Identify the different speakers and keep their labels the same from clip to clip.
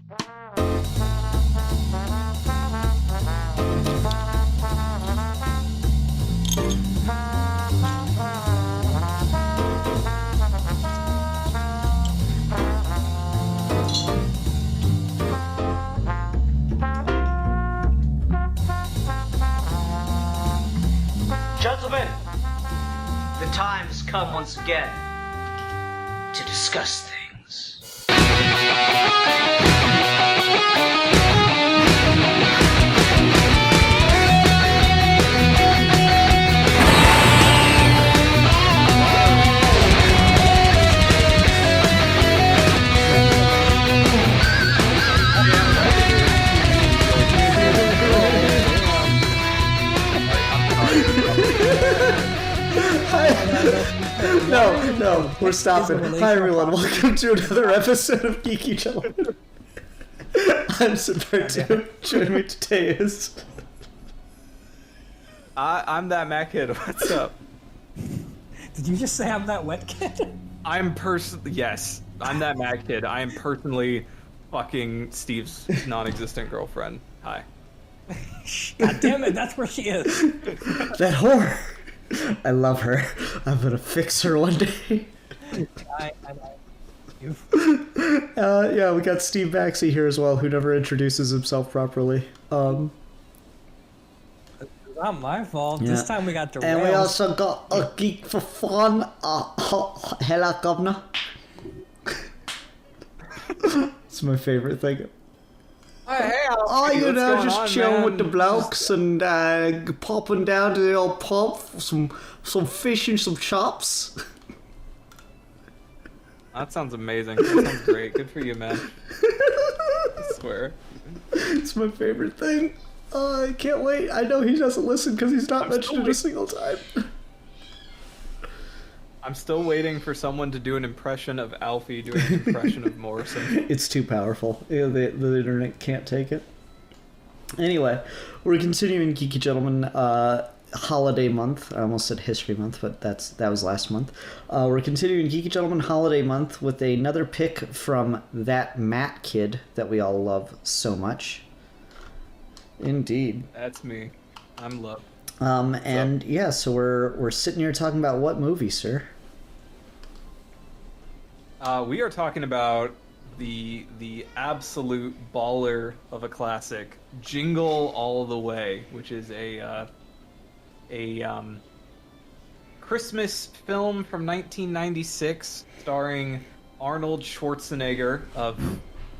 Speaker 1: Gentlemen, the time has come once again to discuss things.
Speaker 2: No, we're stopping. Hi everyone, welcome to another episode of Geeky Gentlemen. I'm Siddharth. Joining me today is...
Speaker 3: I'm that Mac kid. What's up?
Speaker 4: Did you just say I'm that wet kid?
Speaker 3: Yes, I'm that Mac kid. I am personally fucking Steve's non-existent girlfriend. Hi.
Speaker 4: God damn it, that's where she is.
Speaker 2: That whore. I love her. I'm gonna fix her one day.
Speaker 4: I like you.
Speaker 2: Yeah, we got Steve Baxi here as well, who never introduces himself properly.
Speaker 4: It's not my fault.
Speaker 2: Yeah.
Speaker 4: This time we got the
Speaker 2: And we also got a geek for fun. Hello, governor. It's my favorite thing. You know, just chilling with the blokes and popping down to the old pub for some fish and some chops.
Speaker 3: That sounds amazing. That sounds great. Good for you, man. I swear.
Speaker 2: It's my favorite thing. I can't wait. I know he doesn't listen because he's not mentioned it a single time.
Speaker 3: I'm still waiting for someone to do an impression of Alfie doing an impression of Morrison.
Speaker 2: It's too powerful. The internet can't take it. Anyway, we're continuing Geeky Gentleman holiday month. I almost said history month, but that was last month. We're continuing Geeky Gentleman holiday month with another pick from that Matt kid that we all love so much. Indeed.
Speaker 3: That's me. I'm love.
Speaker 2: And yeah, so we're sitting here talking about what movie, sir?
Speaker 3: We are talking about the absolute baller of a classic, Jingle All the Way, which is a Christmas film from 1996 starring Arnold Schwarzenegger of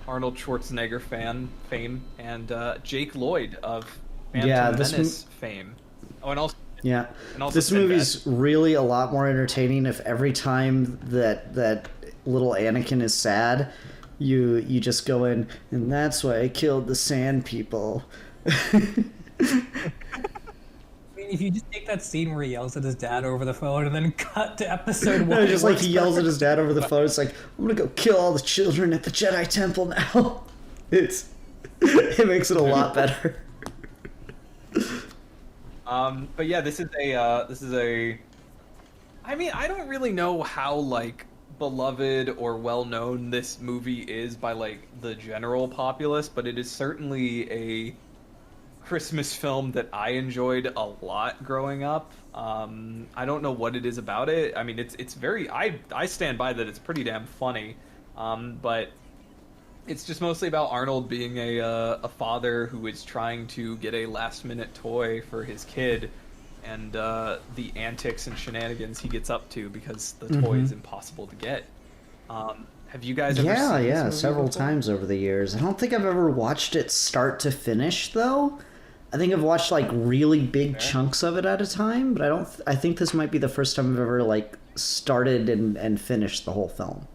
Speaker 3: Arnold Schwarzenegger fame and Jake Lloyd of Phantom Menace fame. Oh, and also
Speaker 2: this movie's really a lot more entertaining if every time that little Anakin is sad, you just go in, and that's why I killed the sand people.
Speaker 4: I mean, if you just take that scene where he yells at his dad over the phone and then cut to episode 1.
Speaker 2: No, just like he yells at his dad over the phone. It's like, I'm gonna go kill all the children at the Jedi Temple now. It makes it a lot better.
Speaker 3: But yeah, this is a. I mean, I don't really know how like beloved or well known this movie is by like the general populace, but it is certainly a Christmas film that I enjoyed a lot growing up. I don't know what it is about it. I mean, it's very. I stand by that it's pretty damn funny, but. It's just mostly about Arnold being a father who is trying to get a last-minute toy for his kid, and the antics and shenanigans he gets up to because the toy is impossible to get. Have you guys ever seen this movie
Speaker 2: several
Speaker 3: before?
Speaker 2: times over the years. I don't think I've ever watched it start to finish, though. I think I've watched like really big chunks of it at a time, but I think this might be the first time I've ever like started and finished the whole film.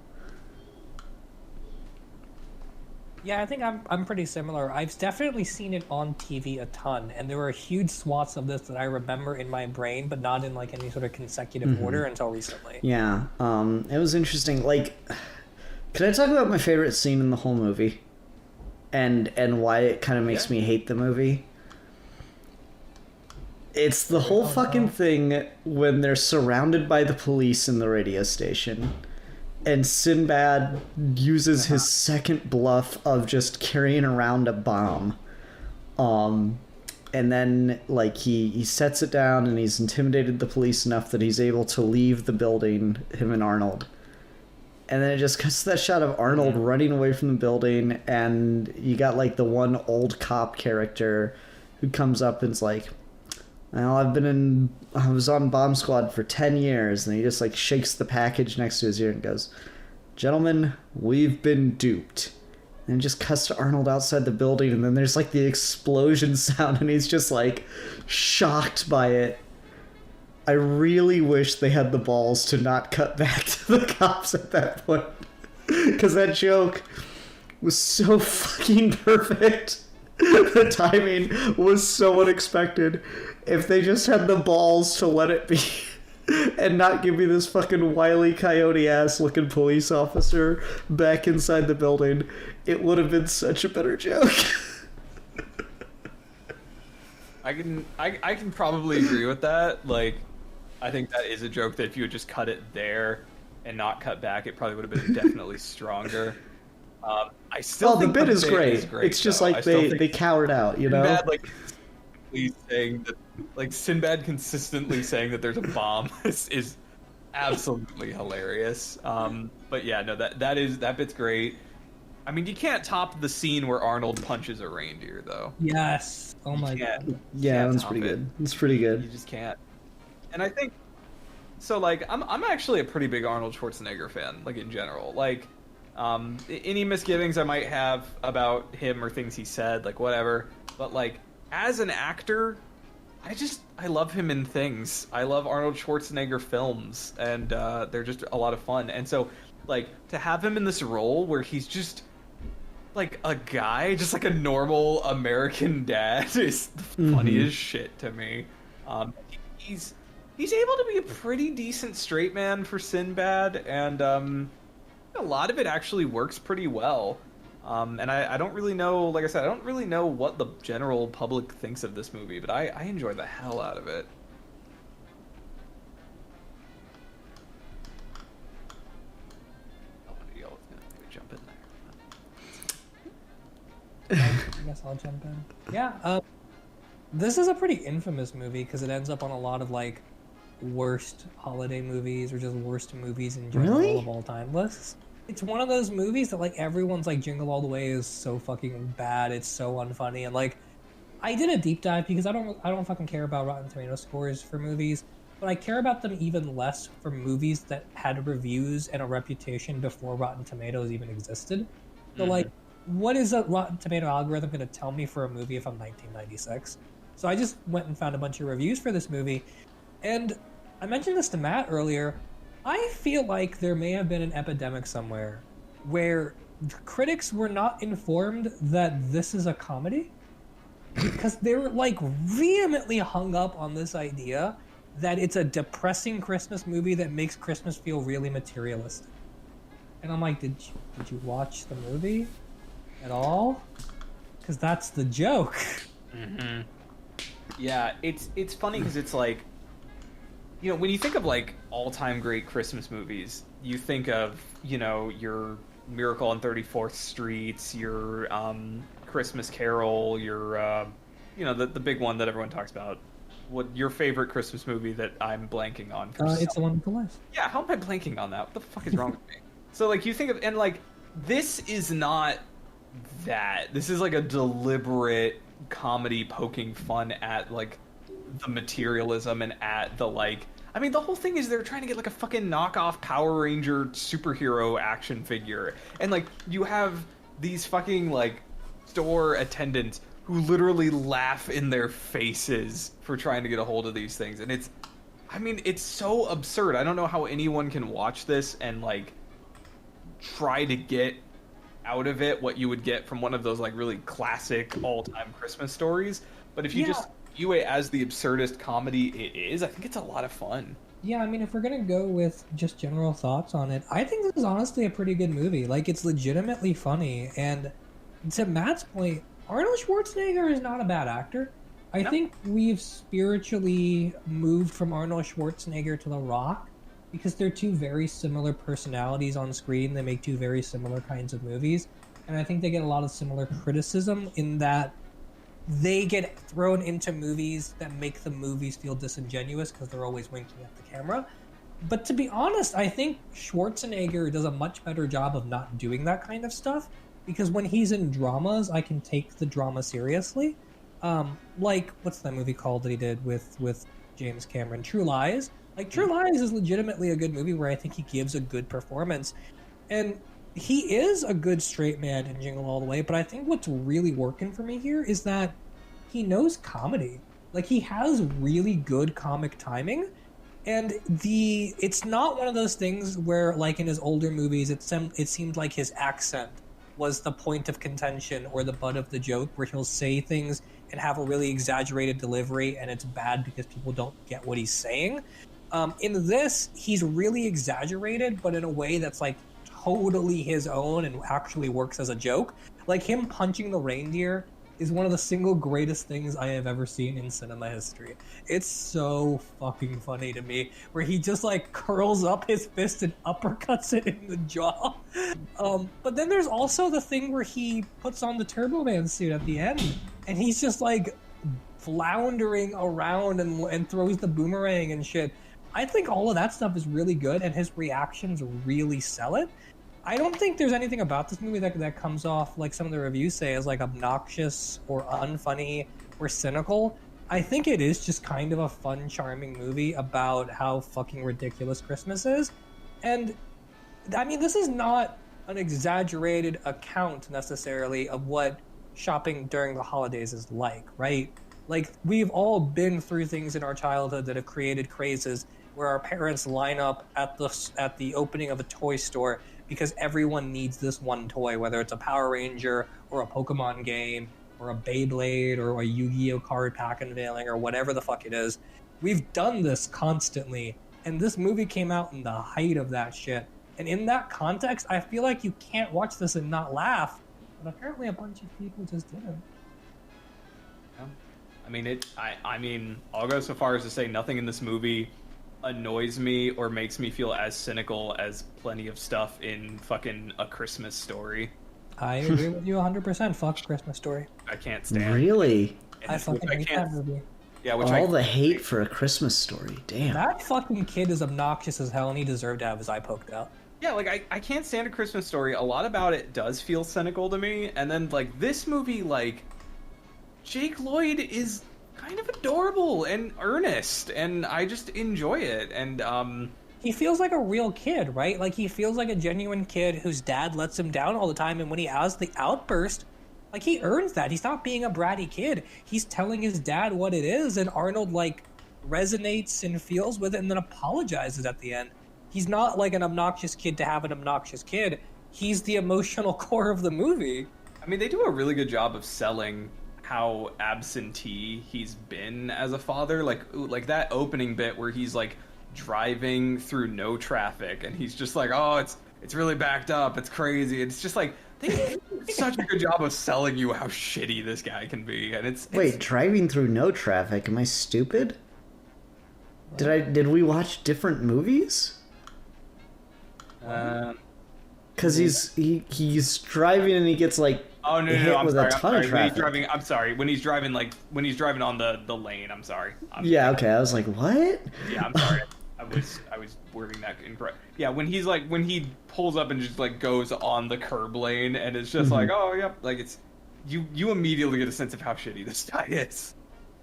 Speaker 4: Yeah, I think I'm pretty similar. I've definitely seen it on TV a ton, and there were huge swaths of this that I remember in my brain, but not in like any sort of consecutive order until recently.
Speaker 2: Yeah, it was interesting. Like, can I talk about my favorite scene in the whole movie, and why it kind of makes me hate the movie? It's the whole fucking thing when they're surrounded by the police in the radio station. and Sinbad uses his second bluff of just carrying around a bomb. And then, like, he sets it down and he's intimidated the police enough that he's able to leave the building, him and Arnold. And then it just cuts to that shot of Arnold running away from the building, and you got, like, the one old cop character who comes up and's like, well, I was on bomb squad for 10 years, and he just, like, shakes the package next to his ear and goes, gentlemen, we've been duped. And it just cuts to Arnold outside the building, and then there's, like, the explosion sound, and he's just, like, shocked by it. I really wish they had the balls to not cut back to the cops at that point. Because that joke was so fucking perfect. The timing was so unexpected. If they just had the balls to let it be and not give me this fucking Wile E. Coyote ass looking police officer back inside the building, it would have been such a better joke.
Speaker 3: I can probably agree with that. Like, I think that is a joke that if you would just cut it there and not cut back, it probably would have been definitely stronger. I still think
Speaker 2: the bit is great. It's just
Speaker 3: though.
Speaker 2: like they cowered out, you know?
Speaker 3: Sinbad, like, saying that, like, Sinbad consistently saying that there's a bomb is absolutely hilarious. But yeah, no, that bit's great. I mean, you can't top the scene where Arnold punches a reindeer, though.
Speaker 4: Yes. Oh my god.
Speaker 2: Yeah, that's pretty good. It's pretty good.
Speaker 3: You just can't. And I think so. Like, I'm actually a pretty big Arnold Schwarzenegger fan. Like, in general, like, any misgivings I might have about him or things he said, like, whatever. But, like, as an actor, I love him in things. I love Arnold Schwarzenegger films, and they're just a lot of fun. And so, like, to have him in this role where he's just like a guy, just like a normal American dad, is the funniest shit to me. He's able to be a pretty decent straight man for Sinbad, and a lot of it actually works pretty well. And I don't really know, like I said, I don't really know what the general public thinks of this movie, but I enjoy the hell out of it. Jump in there.
Speaker 4: I guess I'll jump in. Yeah, this is a pretty infamous movie because it ends up on a lot of, like, worst holiday movies or just worst movies in general of all time lists. It's one of those movies that, like, everyone's like, Jingle All the Way is so fucking bad, it's so unfunny, and, like, I did a deep dive because I don't fucking care about Rotten Tomato scores for movies, but I care about them even less for movies that had reviews and a reputation before Rotten Tomatoes even existed. So, like, what is a Rotten Tomato algorithm going to tell me for a movie if I'm 1996? So I just went and found a bunch of reviews for this movie, and I mentioned this to Matt earlier. I feel like there may have been an epidemic somewhere where critics were not informed that this is a comedy because they were, like, vehemently hung up on this idea that it's a depressing Christmas movie that makes Christmas feel really materialistic. And I'm like, did you watch the movie at all? Because that's the joke.
Speaker 3: Mm-hmm. Yeah, it's funny because it's like, you know, when you think of, like, all-time great Christmas movies, you think of, you know, your Miracle on 34th Street, your Christmas Carol, your, you know, the big one that everyone talks about. What your favorite Christmas movie that I'm blanking on?
Speaker 4: It's The Wonderful Life.
Speaker 3: Yeah, how am I blanking on that? What the fuck is wrong with me? So, like, you think of, and, like, this is not that. This is, like, a deliberate comedy poking fun at, like, the materialism and at the, like, I mean, the whole thing is they're trying to get, like, a fucking knockoff Power Ranger superhero action figure. And, like, you have these fucking, like, store attendants who literally laugh in their faces for trying to get a hold of these things. And it's, I mean, it's so absurd. I don't know how anyone can watch this and, like, try to get out of it what you would get from one of those, like, really classic all-time Christmas stories. But if you just view it as the absurdist comedy it is, I think it's a lot of fun.
Speaker 4: Yeah, I mean, if we're gonna go with just general thoughts on it, I think this is honestly a pretty good movie. Like, it's legitimately funny, and to Matt's point, Arnold Schwarzenegger is not a bad actor. I think we've spiritually moved from Arnold Schwarzenegger to The Rock, because they're two very similar personalities on screen. They make two very similar kinds of movies, and I think they get a lot of similar criticism in that they get thrown into movies that make the movies feel disingenuous because they're always winking at the camera. But to be honest, I think Schwarzenegger does a much better job of not doing that kind of stuff, because when he's in dramas, I can take the drama seriously. Like, what's that movie called that he did with James Cameron? True Lies. Like, True Lies is legitimately a good movie where I think he gives a good performance. And he is a good straight man in Jingle All the Way, but I think what's really working for me here is that he knows comedy. Like, he has really good comic timing, and it's not one of those things where, like in his older movies, it seemed like his accent was the point of contention or the butt of the joke, where he'll say things and have a really exaggerated delivery, and it's bad because people don't get what he's saying. In this, he's really exaggerated, but in a way that's like totally his own and actually works as a joke. Like, him punching the reindeer is one of the single greatest things I have ever seen in cinema history. It's so fucking funny to me, where he just like curls up his fist and uppercuts it in the jaw. But then there's also the thing where he puts on the Turbo Man suit at the end, and he's just like floundering around and throws the boomerang and shit. I think all of that stuff is really good, and his reactions really sell it. I don't think there's anything about this movie that comes off, like some of the reviews say, as like obnoxious or unfunny or cynical. I think it is just kind of a fun, charming movie about how fucking ridiculous Christmas is. And I mean, this is not an exaggerated account necessarily of what shopping during the holidays is like, right? Like, we've all been through things in our childhood that have created crazes where our parents line up at the opening of a toy store because everyone needs this one toy, whether it's a Power Ranger or a Pokemon game or a Beyblade or a Yu-Gi-Oh card pack unveiling or whatever the fuck it is. We've done this constantly, and this movie came out in the height of that shit. And in that context, I feel like you can't watch this and not laugh, but apparently a bunch of people just didn't.
Speaker 3: I mean, I'll go so far as to say nothing in this movie annoys me or makes me feel as cynical as plenty of stuff in fucking A Christmas Story.
Speaker 4: I agree with you 100%. Fuck Christmas Story.
Speaker 3: I can't stand.
Speaker 2: Really?
Speaker 4: I fucking hate that movie.
Speaker 3: Yeah,
Speaker 2: all the hate for A Christmas Story. Damn.
Speaker 4: That fucking kid is obnoxious as hell, and he deserved to have his eye poked out.
Speaker 3: Yeah, like, I can't stand A Christmas Story. A lot about it does feel cynical to me, and then, like, this movie, like, Jake Lloyd is kind of adorable and earnest, and I just enjoy it. And
Speaker 4: he feels like a real kid, right? Like, he feels like a genuine kid whose dad lets him down all the time, and when he has the outburst, like, he earns that. He's not being a bratty kid. He's telling his dad what it is, and Arnold, like, resonates and feels with it and then apologizes at the end. He's not like an obnoxious kid to have an obnoxious kid. He's the emotional core of the movie.
Speaker 3: I mean, they do a really good job of selling how absentee he's been as a father. Like that opening bit where he's like driving through no traffic and he's just like, oh, it's really backed up, it's crazy. It's just like they do such a good job of selling you how shitty this guy can be. And it's
Speaker 2: wait, driving through no traffic? Am I stupid? Did we watch different movies? Because he's driving and he gets like hit with a ton of traffic.
Speaker 3: I'm sorry. When he's driving on the lane. I'm sorry.
Speaker 2: Okay. I was like, what?
Speaker 3: Yeah, I'm sorry. I was wording that incorrect. Yeah, when he pulls up and just like goes on the curb lane and it's just like, oh yep, like it's you immediately get a sense of how shitty this guy is.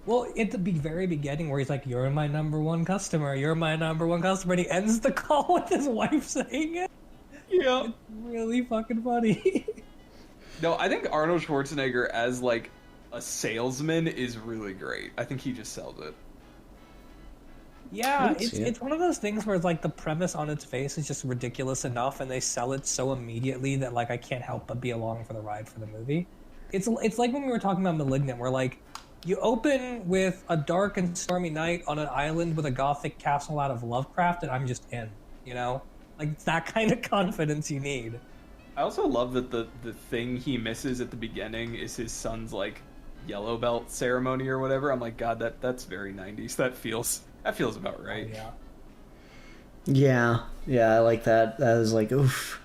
Speaker 4: Well, at the very beginning where he's like, you're my number one customer, and he ends the call with his wife saying it.
Speaker 3: Yeah.
Speaker 4: It's really fucking funny.
Speaker 3: No, I think Arnold Schwarzenegger as like a salesman is really great. I think he just sells it.
Speaker 4: Yeah, it's one of those things where it's like the premise on its face is just ridiculous enough, and they sell it so immediately that like I can't help but be along for the ride for the movie. It's like when we were talking about Malignant, where like you open with a dark and stormy night on an island with a gothic castle out of Lovecraft, and I'm just in, you know? Like, it's that kind of confidence you need.
Speaker 3: I also love that the thing he misses at the beginning is his son's, like, yellow belt ceremony or whatever. I'm like, God, that's very 90s. That feels about right.
Speaker 4: Oh, yeah.
Speaker 2: Yeah, yeah, I like that. That is like, oof.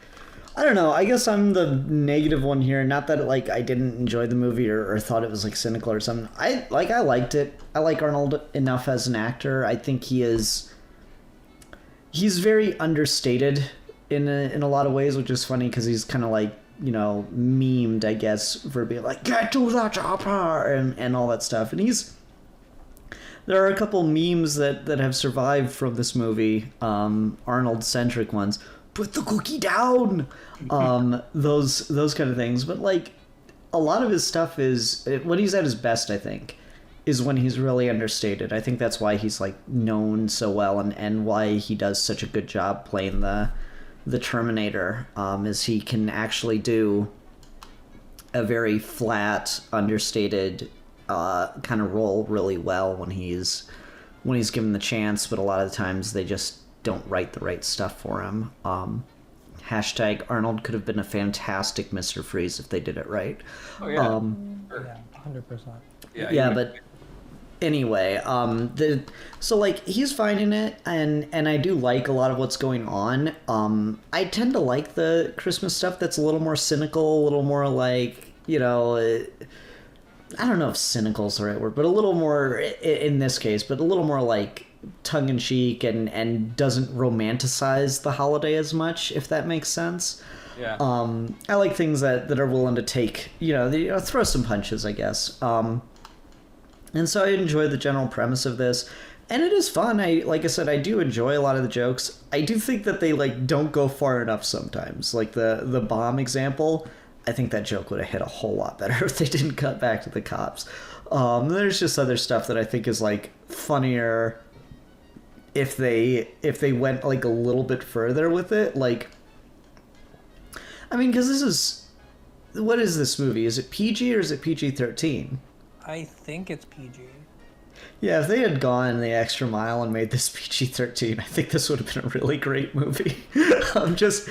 Speaker 2: I don't know. I guess I'm the negative one here. Not that like I didn't enjoy the movie or thought it was like cynical or something. I liked it. I like Arnold enough as an actor. I think he's very understated in a lot of ways, which is funny because he's kind of like, you know, memed, I guess, for being like, get to the chopper and all that stuff. And there are a couple memes that have survived from this movie, Arnold-centric ones. Put the cookie down! Those kind of things. But, like, a lot of his stuff is... When he's at his best, I think, is when he's really understated. I think that's why he's, like, known so well and why he does such a good job playing the Terminator, is he can actually do a very flat, understated kind of role really well when he's given the chance, but a lot of the times they just don't write the right stuff for him. Hashtag Arnold could have been a fantastic Mr. Freeze if they did it right.
Speaker 3: Oh yeah,
Speaker 4: Yeah, 100%.
Speaker 3: yeah.
Speaker 2: But anyway, so like he's finding it, and I do like a lot of what's going on. I tend to like the Christmas stuff that's a little more cynical, a little more like, you know, I don't know if cynical is the right word, but a little more in this case, but a little more like tongue-in-cheek and doesn't romanticize the holiday as much, if that makes sense.
Speaker 3: Yeah.
Speaker 2: I like things that are willing to take, throw some punches, I guess. And so I enjoy the general premise of this, and it is fun. Like I said, I do enjoy a lot of the jokes. I do think that they like don't go far enough sometimes. Like the bomb example, I think that joke would have hit a whole lot better if they didn't cut back to the cops. There's just other stuff that I think is like funnier if they went like a little bit further with it. Like, I mean, because what is this movie? Is it PG or is it PG-13?
Speaker 4: I think it's PG.
Speaker 2: Yeah, if they had gone the extra mile and made this PG-13, I think this would have been a really great movie. Just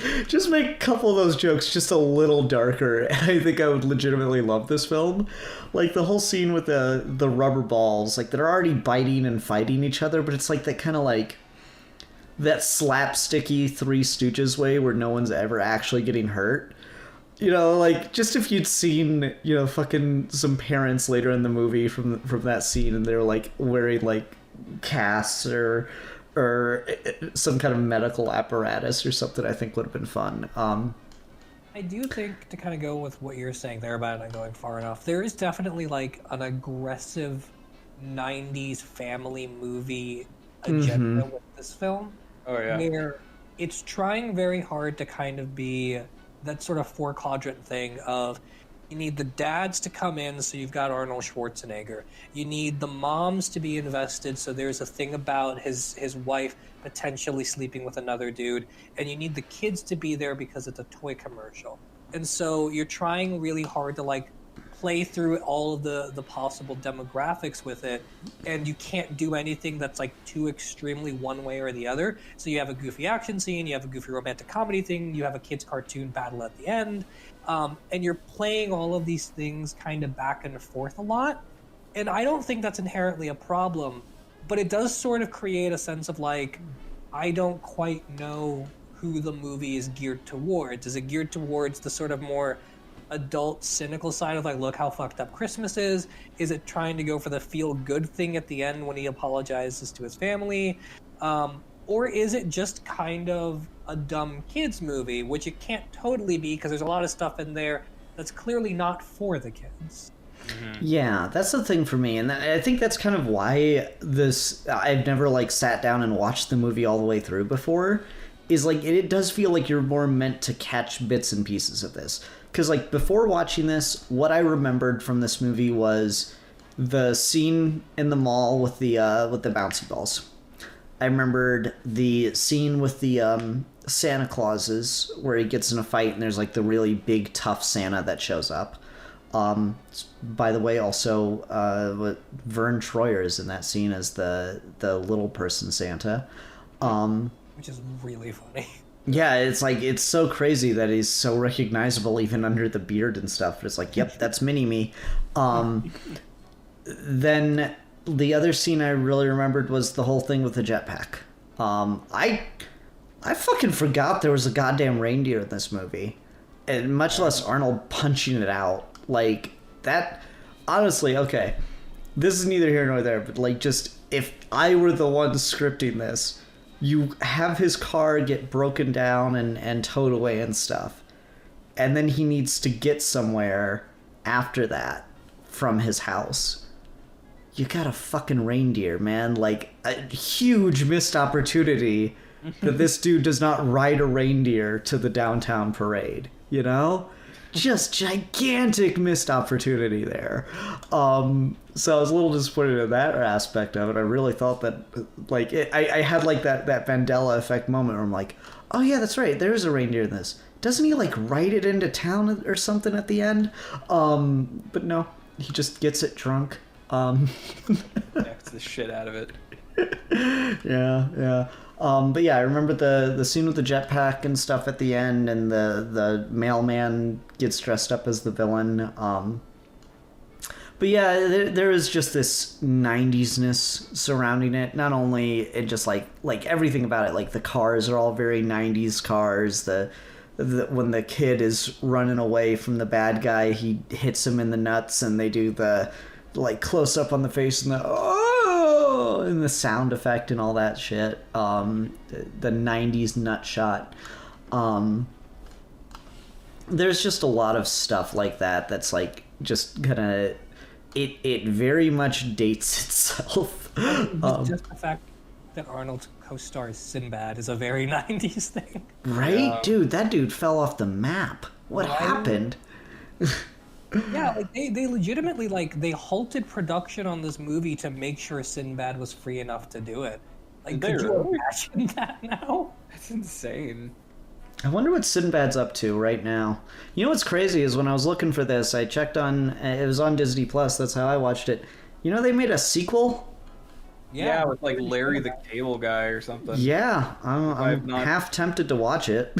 Speaker 2: make a couple of those jokes just a little darker, and I think I would legitimately love this film. Like the whole scene with the rubber balls, like they're already biting and fighting each other, but it's like that kind of like that slapsticky Three Stooges way where no one's ever actually getting hurt. You know, like, just if you'd seen, fucking some parents later in the movie from that scene and they're, like, wearing, like, casts or some kind of medical apparatus or something, I think would have been fun.
Speaker 4: I do think, to kind of go with what you're saying there about it not going far enough, there is definitely, like, an aggressive 90s family movie agenda with this film.
Speaker 3: Oh, yeah.
Speaker 4: Where it's trying very hard to kind of be that sort of four-quadrant thing of you need the dads to come in, so you've got Arnold Schwarzenegger. You need the moms to be invested, so there's a thing about his wife potentially sleeping with another dude. And you need the kids to be there because it's a toy commercial. And so you're trying really hard to, like, play through all of the possible demographics with it, and you can't do anything that's like too extremely one way or the other. So you have a goofy action scene, you have a goofy romantic comedy thing, you have a kids cartoon battle at the end, and you're playing all of these things kind of back and forth a lot. And I don't think that's inherently a problem, but it does sort of create a sense of like, I don't quite know who the movie is geared towards. Is it geared towards the sort of more adult cynical side of like, look how fucked up Christmas is? Is it trying to go for the feel good thing at the end when he apologizes to his family? Or is it just kind of a dumb kids movie, which it can't totally be because there's a lot of stuff in there that's clearly not for the kids.
Speaker 2: Yeah, that's the thing for me, and I think that's kind of why I've never like sat down and watched the movie all the way through before, is like it does feel like you're more meant to catch bits and pieces of this. Because, like, before watching this, what I remembered from this movie was the scene in the mall with the bouncy balls. I remembered the scene with the Santa Clauses, where he gets in a fight and there's, like, the really big, tough Santa that shows up. By the way, also, Vern Troyer is in that scene as the little person Santa.
Speaker 4: Which is really funny.
Speaker 2: Yeah, it's like, it's so crazy that he's so recognizable even under the beard and stuff. It's like, yep, that's Mini-Me. Then the other scene I really remembered was the whole thing with the jetpack. I I fucking forgot there was a goddamn reindeer in this movie. And much less Arnold punching it out. Like, that... Honestly, okay. This is neither here nor there, but, like, just... If I were the one scripting this, you have his car get broken down and towed away and stuff. And then he needs to get somewhere after that from his house. You got a fucking reindeer, man. Like, a huge missed opportunity that this dude does not ride a reindeer to the downtown parade, you know? Just gigantic missed opportunity there. So I was a little disappointed in that aspect of it. I really thought that, like, I had, like, that Mandela effect moment where I'm like, oh yeah, that's right, there's a reindeer in this. Doesn't he, like, ride it into town or something at the end? But no, he just gets it drunk.
Speaker 3: Acts the shit out of it.
Speaker 2: Yeah. But yeah, I remember the scene with the jetpack and stuff at the end, and the mailman gets dressed up as the villain. But yeah, there is just this 90s-ness surrounding it. Not only it just like everything about it, like the cars are all very 90s cars. When the kid is running away from the bad guy, he hits him in the nuts, and they do the like close up on the face and the oh, and the sound effect and all that shit. The 90s nut shot. There's just a lot of stuff like that that's like just gonna it very much dates itself.
Speaker 4: Just the fact that Arnold co-stars Sinbad is a very 90s thing.
Speaker 2: Right? Dude, that dude fell off the map. What happened?
Speaker 4: Yeah, like they legitimately, like, they halted production on this movie to make sure Sinbad was free enough to do it. Like, could you imagine that now?
Speaker 3: That's insane.
Speaker 2: I wonder what Sinbad's up to right now. You know what's crazy is when I was looking for this, I checked on, it was on Disney Plus, that's how I watched it. You know they made a sequel?
Speaker 3: Yeah, with like Larry the Cable Guy or something.
Speaker 2: Yeah, I'm half tempted to watch it.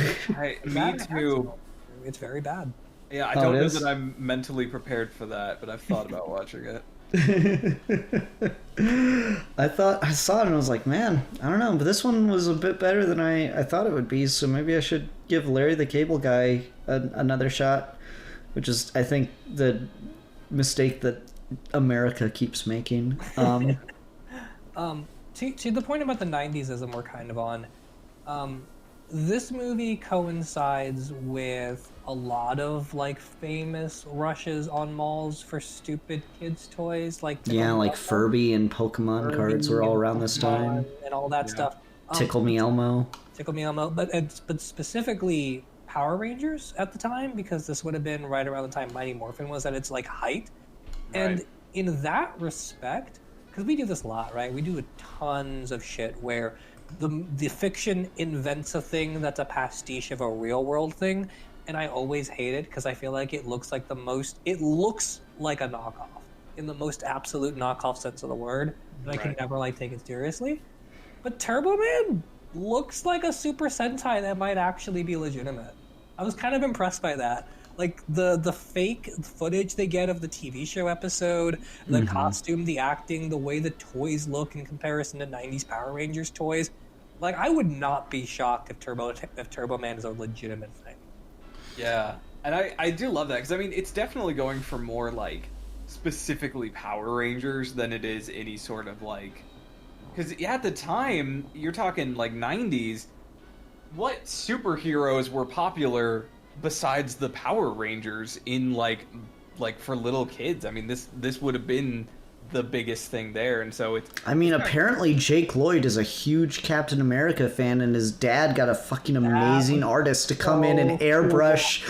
Speaker 3: Me too.
Speaker 4: It's very bad.
Speaker 3: Yeah, I don't know that I'm mentally prepared for that, but I've thought about watching it.
Speaker 2: I saw it and I was like, man, I don't know, but this one was a bit better than I thought it would be, so maybe I should give Larry the Cable Guy another shot, which is, I think, the mistake that America keeps making.
Speaker 4: To the point about the 90s-ism we're kind of on, this movie coincides with a lot of like famous rushes on malls for stupid kids' toys, like
Speaker 2: like Furby and Pokemon cards were all around this time,
Speaker 4: and all that stuff.
Speaker 2: Tickle Me Elmo,
Speaker 4: but specifically Power Rangers at the time, because this would have been right around the time Mighty Morphin was at its like height, and in that respect, because we do this a lot, right? We do tons of shit where the fiction invents a thing that's a pastiche of a real world thing, and I always hate it because I feel like it looks like it looks like a knockoff in the most absolute knockoff sense of the word, and I can never like take it seriously. But Turbo Man looks like a Super Sentai that might actually be legitimate. I was kind of impressed by that. Like the fake footage they get of the TV show episode, the costume, the acting, the way the toys look in comparison to 90s Power Rangers toys. Like, I would not be shocked if Turbo Man is a legitimate thing.
Speaker 3: Yeah, and I do love that, because I mean, it's definitely going for more like specifically Power Rangers than it is any sort of like, because at the time, you're talking like 90s, what superheroes were popular besides the Power Rangers in like for little kids? I mean, this would have been the biggest thing there, and so it's... I
Speaker 2: mean, apparently Jake Lloyd is a huge Captain America fan, and his dad got a fucking amazing artist to come in and airbrush.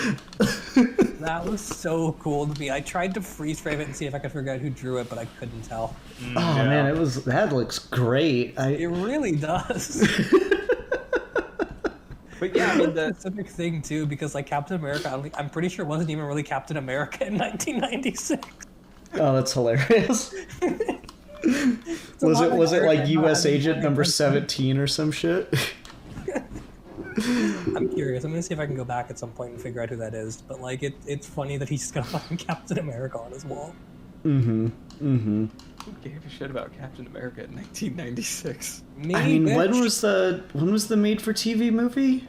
Speaker 4: That was so cool to me. I tried to freeze frame it and see if I could figure out who drew it, but I couldn't tell.
Speaker 2: Man, that looks great.
Speaker 4: It really does.
Speaker 3: But yeah, I mean, the
Speaker 4: specific thing too, because like Captain America, I'm pretty sure it wasn't even really Captain America in 1996.
Speaker 2: Oh, that's hilarious. Was it like U.S. Agent number 17 or some shit?
Speaker 4: I'm curious. I'm gonna see if I can go back at some point and figure out who that is. But like, it's funny that he's just got fucking Captain America on his wall.
Speaker 3: Who gave a shit about Captain America in 1996?
Speaker 4: Me,
Speaker 2: I mean,
Speaker 4: bitch.
Speaker 2: when was the made-for-TV movie?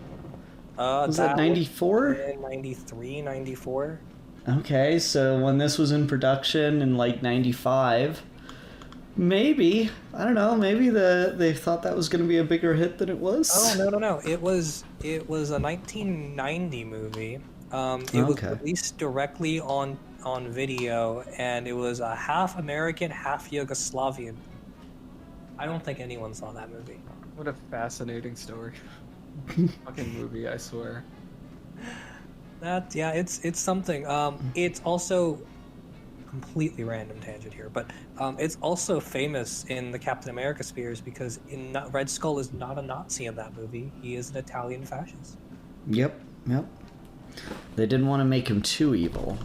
Speaker 2: Was that 94?
Speaker 4: In 93, 94.
Speaker 2: Okay, so when this was in production in like 95, maybe, I don't know, maybe they thought that was going to be a bigger hit than it was.
Speaker 4: Oh, no. It was a 1990 movie. It was released directly on video, and it was a half American, half Yugoslavian. I don't think anyone saw that movie.
Speaker 3: What a fascinating story. Fucking movie, I swear.
Speaker 4: It's something. It's also completely random tangent here, but it's also famous in the Captain America spheres because Red Skull is not a Nazi in that movie. He is an Italian fascist.
Speaker 2: Yep. They didn't want to make him too evil.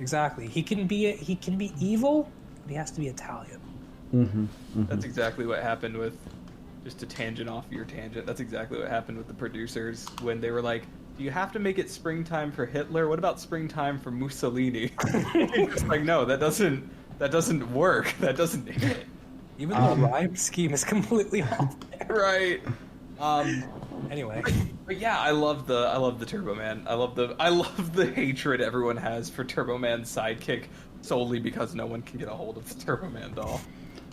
Speaker 4: Exactly. He can be evil, but he has to be Italian.
Speaker 3: That's exactly what happened with, just to tangent off your tangent, that's exactly what happened with the producers when they were like, do you have to make it springtime for Hitler? What about springtime for Mussolini? It's like, no, that doesn't work. That doesn't hit.
Speaker 4: Even the rhyme scheme is completely off there.
Speaker 3: Right.
Speaker 4: Anyway.
Speaker 3: But yeah, I love the Turbo Man. I love the hatred everyone has for Turbo Man's sidekick solely because no one can get a hold of the Turbo Man doll.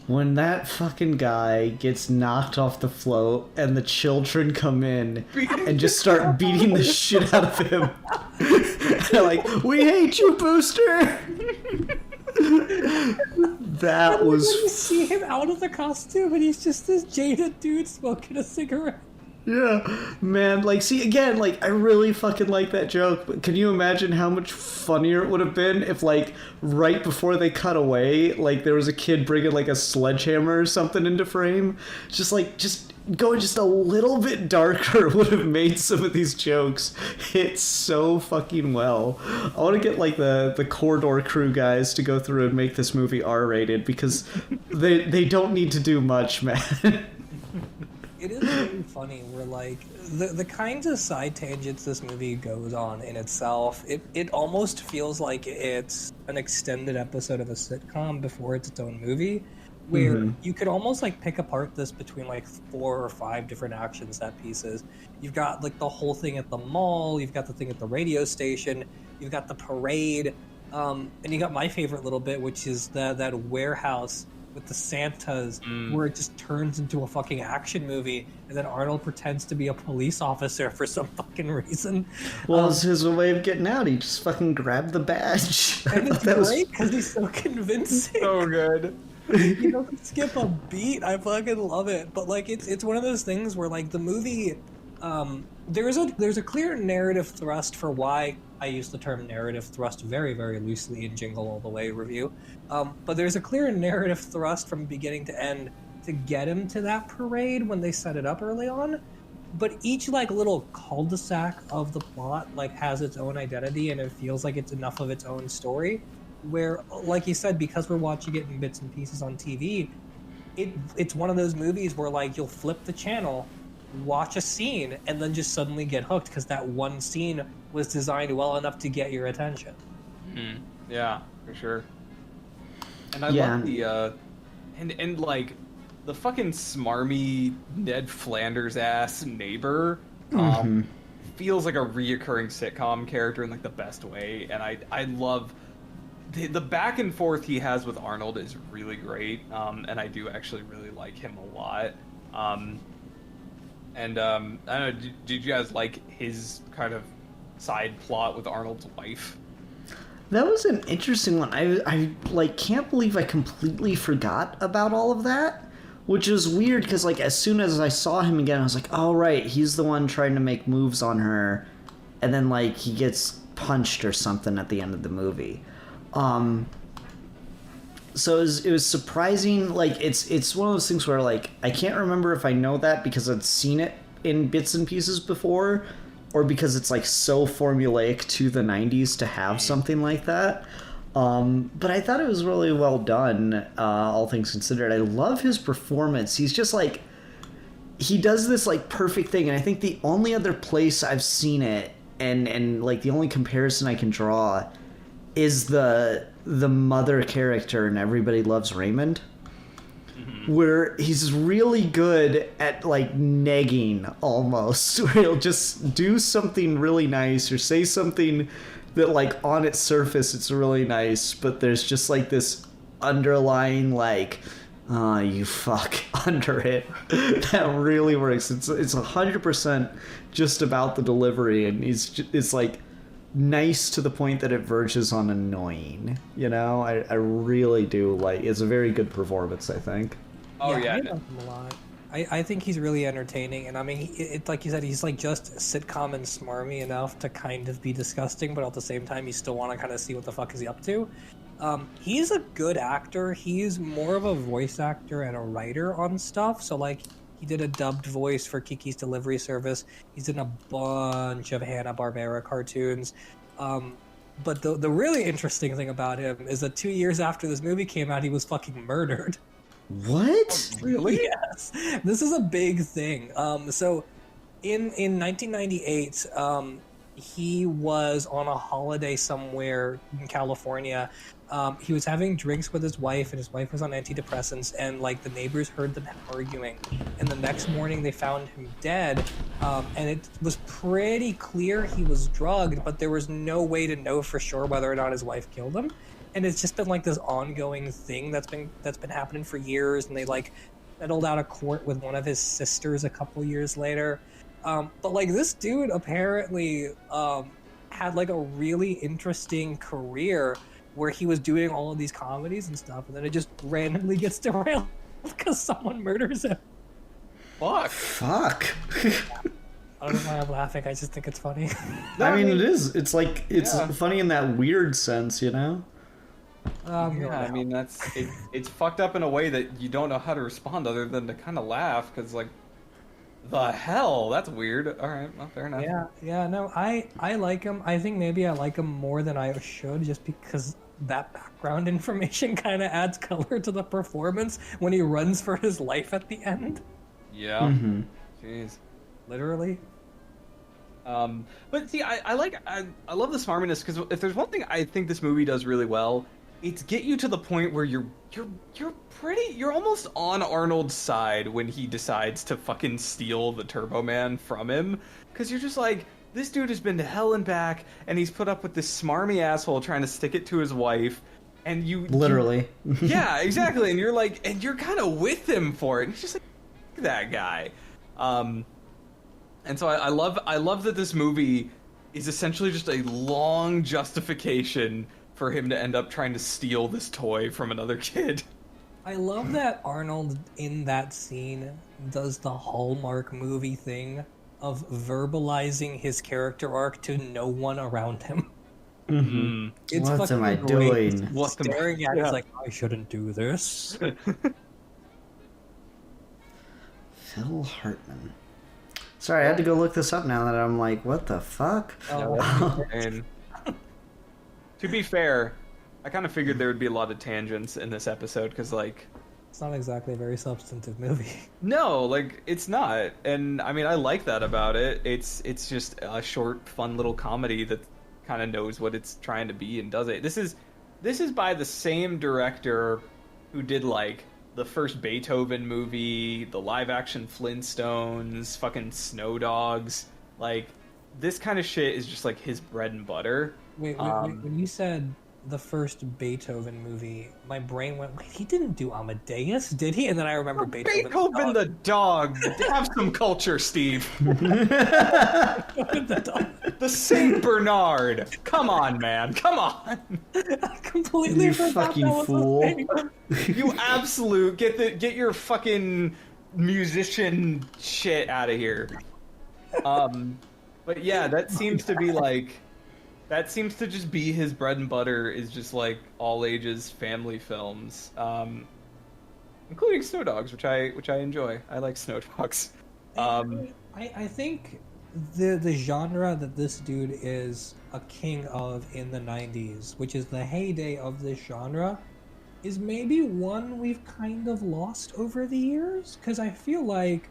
Speaker 2: When that fucking guy gets knocked off the float and the children come in and just start beating the shit out of him. They're like, we hate you, Booster! That was...
Speaker 4: When you see him out of the costume and he's just this jaded dude smoking a cigarette.
Speaker 2: Yeah, man, like, see, again, like, I really fucking like that joke, but can you imagine how much funnier it would have been if, like, right before they cut away, like, there was a kid bringing, like, a sledgehammer or something into frame? Just going just a little bit darker would have made some of these jokes hit so fucking well. I want to get, like, the Corridor Crew guys to go through and make this movie R-rated, because they don't need to do much, man.
Speaker 4: It is really funny where, like, the kinds of side tangents this movie goes on in itself, it almost feels like it's an extended episode of a sitcom before it's its own movie, where you could almost, like, pick apart this between, like, 4 or 5 different action set pieces. You've got, like, the whole thing at the mall, you've got the thing at the radio station, you've got the parade, and you got my favorite little bit, which is that warehouse with the Santas, where it just turns into a fucking action movie, and then Arnold pretends to be a police officer for some fucking reason.
Speaker 2: Well, it's his way of getting out. He just fucking grabbed the badge.
Speaker 4: And it's great because he's so convincing.
Speaker 3: So good.
Speaker 4: He doesn't skip a beat. I fucking love it. But, like, it's one of those things where, like, the movie, there's a clear narrative thrust for why I use the term narrative thrust very, very loosely in Jingle All the Way review. But there's a clear narrative thrust from beginning to end to get him to that parade when they set it up early on. But each, like, little cul-de-sac of the plot, like, has its own identity, and it feels like it's enough of its own story. Where, like you said, because we're watching it in bits and pieces on TV, it's one of those movies where, like, you'll flip the channel, watch a scene, and then just suddenly get hooked because that one scene was designed well enough to get your attention.
Speaker 3: Yeah, for sure. And I love the and like the fucking smarmy Ned Flanders ass neighbor feels like a reoccurring sitcom character in, like, the best way, and I love the back and forth he has with Arnold is really great, and I do actually really like him a lot. And I don't know, did you guys like his kind of side plot with Arnold's wife?
Speaker 2: That was an interesting one. I like, can't believe I completely forgot about all of that, which is weird because, like, as soon as I saw him again, I was like, oh, right, he's the one trying to make moves on her, and then, like, he gets punched or something at the end of the movie. So it was surprising. Like, it's one of those things where, like, I can't remember if I know that because I'd seen it in bits and pieces before, or because it's, like, so formulaic to the 90s to have something like that. But I thought it was really well done, all things considered. I love his performance. He's just, like, he does this, like, perfect thing, and I think the only other place I've seen it, and like, the only comparison I can draw is the mother character in Everybody Loves Raymond, where he's really good at like negging almost, where he'll just do something really nice or say something that like on its surface it's really nice, but there's just like this underlying like, oh, you fuck under it that really works. It's 100% just about the delivery, and it's like nice to the point that it verges on annoying. You know, I really do like. It's a very good performance, I think.
Speaker 3: Oh yeah.
Speaker 4: I love him a lot. I think he's really entertaining, and I mean, it's like you said, he's like just sitcom and smarmy enough to kind of be disgusting, but at the same time, you still want to kind of see what the fuck is he up to. He's a good actor. He's more of a voice actor and a writer on stuff. So like, he did a dubbed voice for Kiki's Delivery Service. He's in a bunch of Hanna-Barbera cartoons. But the really interesting thing about him is that 2 years after this movie came out, he was fucking murdered.
Speaker 2: What?
Speaker 3: Really?
Speaker 4: Yes. This is a big thing. So in 1998, he was on a holiday somewhere in California. He was having drinks with his wife, and his wife was on antidepressants, and like the neighbors heard them arguing, and the next morning they found him dead, and it was pretty clear he was drugged, but there was no way to know for sure whether or not his wife killed him. And it's just been like this ongoing thing that's been happening for years, and they like settled out of court with one of his sisters a couple years later. But like this dude apparently had like a really interesting career where he was doing all of these comedies and stuff, and then it just randomly gets derailed because someone murders him.
Speaker 3: Fuck.
Speaker 4: I don't know why I'm laughing. I just think it's funny.
Speaker 2: I mean, it is. It's like it's funny in that weird sense, you know.
Speaker 3: I mean it's fucked up in a way that you don't know how to respond other than to kind of laugh, because like, the hell, that's weird. All right, well, fair enough.
Speaker 4: Yeah. No, I like him. I think maybe I like him more than I should, just because that background information kind of adds color to the performance when he runs for his life at the end.
Speaker 3: Yeah.
Speaker 2: Mm-hmm.
Speaker 3: Jeez.
Speaker 4: Literally.
Speaker 3: But see, I love the smarminess, because if there's one thing I think this movie does really well, it's get you to the point where you're almost on Arnold's side when he decides to fucking steal the Turbo Man from him, because you're just like, this dude has been to hell and back, and he's put up with this smarmy asshole trying to stick it to his wife, and
Speaker 2: literally.
Speaker 3: Yeah, exactly, and you're like, and you're kind of with him for it, and he's just like, fuck that guy. And so I love that this movie is essentially just a long justification for him to end up trying to steal this toy from another kid.
Speaker 4: I love that Arnold in that scene does the Hallmark movie thing of verbalizing his character arc to no one around him.
Speaker 2: Mm-hmm.
Speaker 4: It's
Speaker 2: what am I
Speaker 4: great.
Speaker 2: doing?
Speaker 4: Just staring at it, it's like, I shouldn't do this.
Speaker 2: Phil Hartman. Sorry, I had to go look this up now that I'm like, what the fuck?
Speaker 3: And to be fair, I kind of figured there would be a lot of tangents in this episode, because like,
Speaker 4: it's not exactly a very substantive movie.
Speaker 3: No, like, it's not. And I mean, I like that about it. It's just a short, fun little comedy that kind of knows what it's trying to be and does it. This is by the same director who did like the first Beethoven movie, the live action Flintstones, fucking Snow Dogs. Like, this kind of shit is just like his bread and butter.
Speaker 4: Wait, when you said the first Beethoven movie, my brain went, wait, he didn't do Amadeus, did he? And then I remember Beethoven
Speaker 3: the dog. Have some culture, Steve. The Saint Bernard. Come on, man. Come on.
Speaker 4: I completely
Speaker 2: You
Speaker 4: forgot
Speaker 2: fucking
Speaker 4: that was
Speaker 2: fool.
Speaker 4: a thing.
Speaker 3: You absolute get your fucking musician shit out of here. But yeah, that seems to be like, that seems to just be his bread and butter, is just like all ages family films, including Snow Dogs, which I enjoy. I like Snow Dogs.
Speaker 4: I think the genre that this dude is a king of in the 90s, which is the heyday of this genre, is maybe one we've kind of lost over the years, because I feel like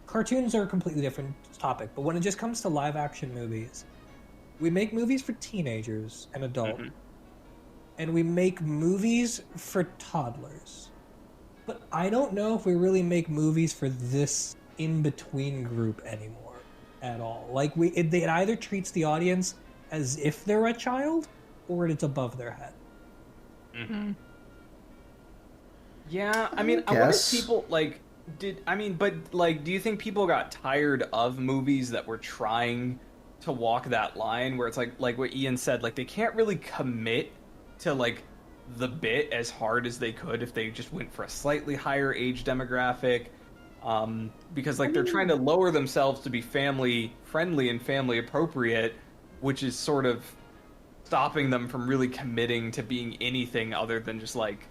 Speaker 4: cartoons are a completely different topic, but when it just comes to live action movies, we make movies for teenagers and adults, and we make movies for toddlers. But I don't know if we really make movies for this in-between group anymore at all. Like, it either treats the audience as if they're a child, or it's above their head.
Speaker 3: Mm-hmm. Yeah, I mean, I wonder if people, like, do you think people got tired of movies that were trying to walk that line where it's like what Ian said, like, they can't really commit to, like, the bit as hard as they could if they just went for a slightly higher age demographic, because, like, they're trying to lower themselves to be family friendly and family appropriate, which is sort of stopping them from really committing to being anything other than just, like,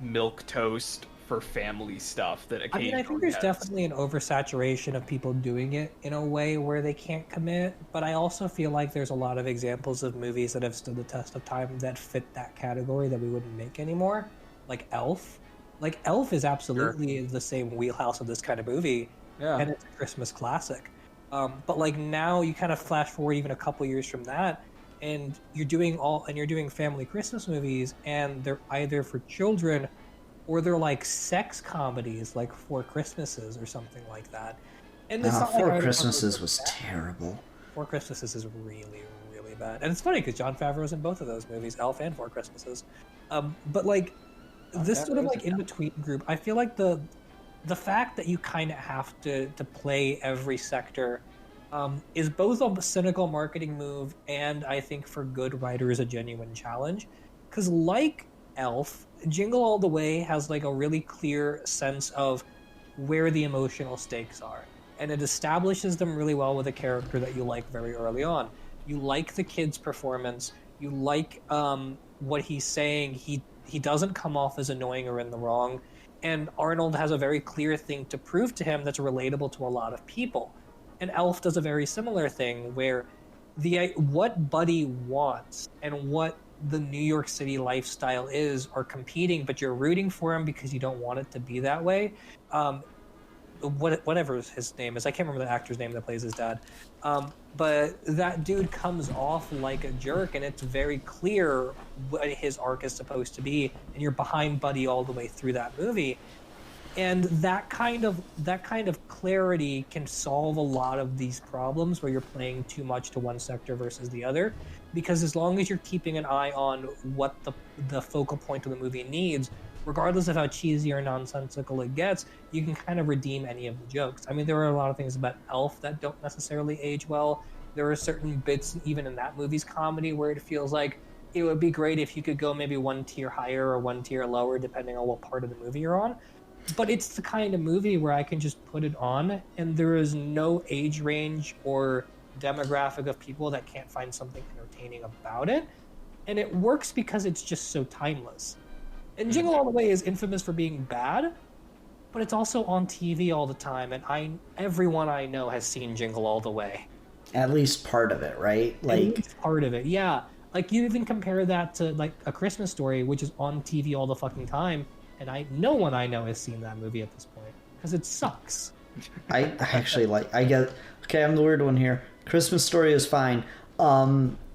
Speaker 3: milk toast for family stuff that occasionally
Speaker 4: I think there's definitely an oversaturation of people doing it in a way where they can't commit, but I also feel like there's a lot of examples of movies that have stood the test of time that fit that category that we wouldn't make anymore, like Elf. Like, Elf is absolutely the same wheelhouse of this kind of movie, and it's a Christmas classic. But, like, now you kind of flash forward even a couple years from that, and you're doing family Christmas movies, and they're either for children or they're like sex comedies, like Four Christmases or something like that. And it's not
Speaker 2: Four Christmases was terrible.
Speaker 4: Four Christmases is really, really bad. And it's funny because Jon Favreau's in both of those movies, Elf and Four Christmases. But, like, this sort of, like, in-between group, I feel like the fact that you kind of have to play every sector is both a cynical marketing move and, I think, for good writers, a genuine challenge. Because, like Elf, Jingle All the Way has, like, a really clear sense of where the emotional stakes are, and it establishes them really well with a character that you like very early on. You like the kid's performance, you like what he's saying, he doesn't come off as annoying or in the wrong, and Arnold has a very clear thing to prove to him that's relatable to a lot of people. And Elf does a very similar thing where what Buddy wants and what the New York City lifestyle is are competing, but you're rooting for him because you don't want it to be that way. Whatever his name is, I can't remember the actor's name that plays his dad. But that dude comes off like a jerk, and it's very clear what his arc is supposed to be, and you're behind Buddy all the way through that movie. And that kind of clarity can solve a lot of these problems where you're playing too much to one sector versus the other, because as long as you're keeping an eye on what the focal point of the movie needs, regardless of how cheesy or nonsensical it gets, you can kind of redeem any of the jokes. I mean, there are a lot of things about Elf that don't necessarily age well. There are certain bits even in that movie's comedy where it feels like it would be great if you could go maybe one tier higher or one tier lower depending on what part of the movie you're on. But it's the kind of movie where I can just put it on and there is no age range or demographic of people that can't find something entertaining about it. And it works because it's just so timeless. And Jingle All the Way is infamous for being bad, but it's also on TV all the time, and everyone I know has seen Jingle All the Way.
Speaker 2: At least part of it, right?
Speaker 4: At least part of it, yeah. Like, you even compare that to, like, A Christmas Story, which is on TV all the fucking time, and no one I know has seen that movie at this point, because it sucks.
Speaker 2: I actually okay, I'm the weird one here. Christmas Story is fine.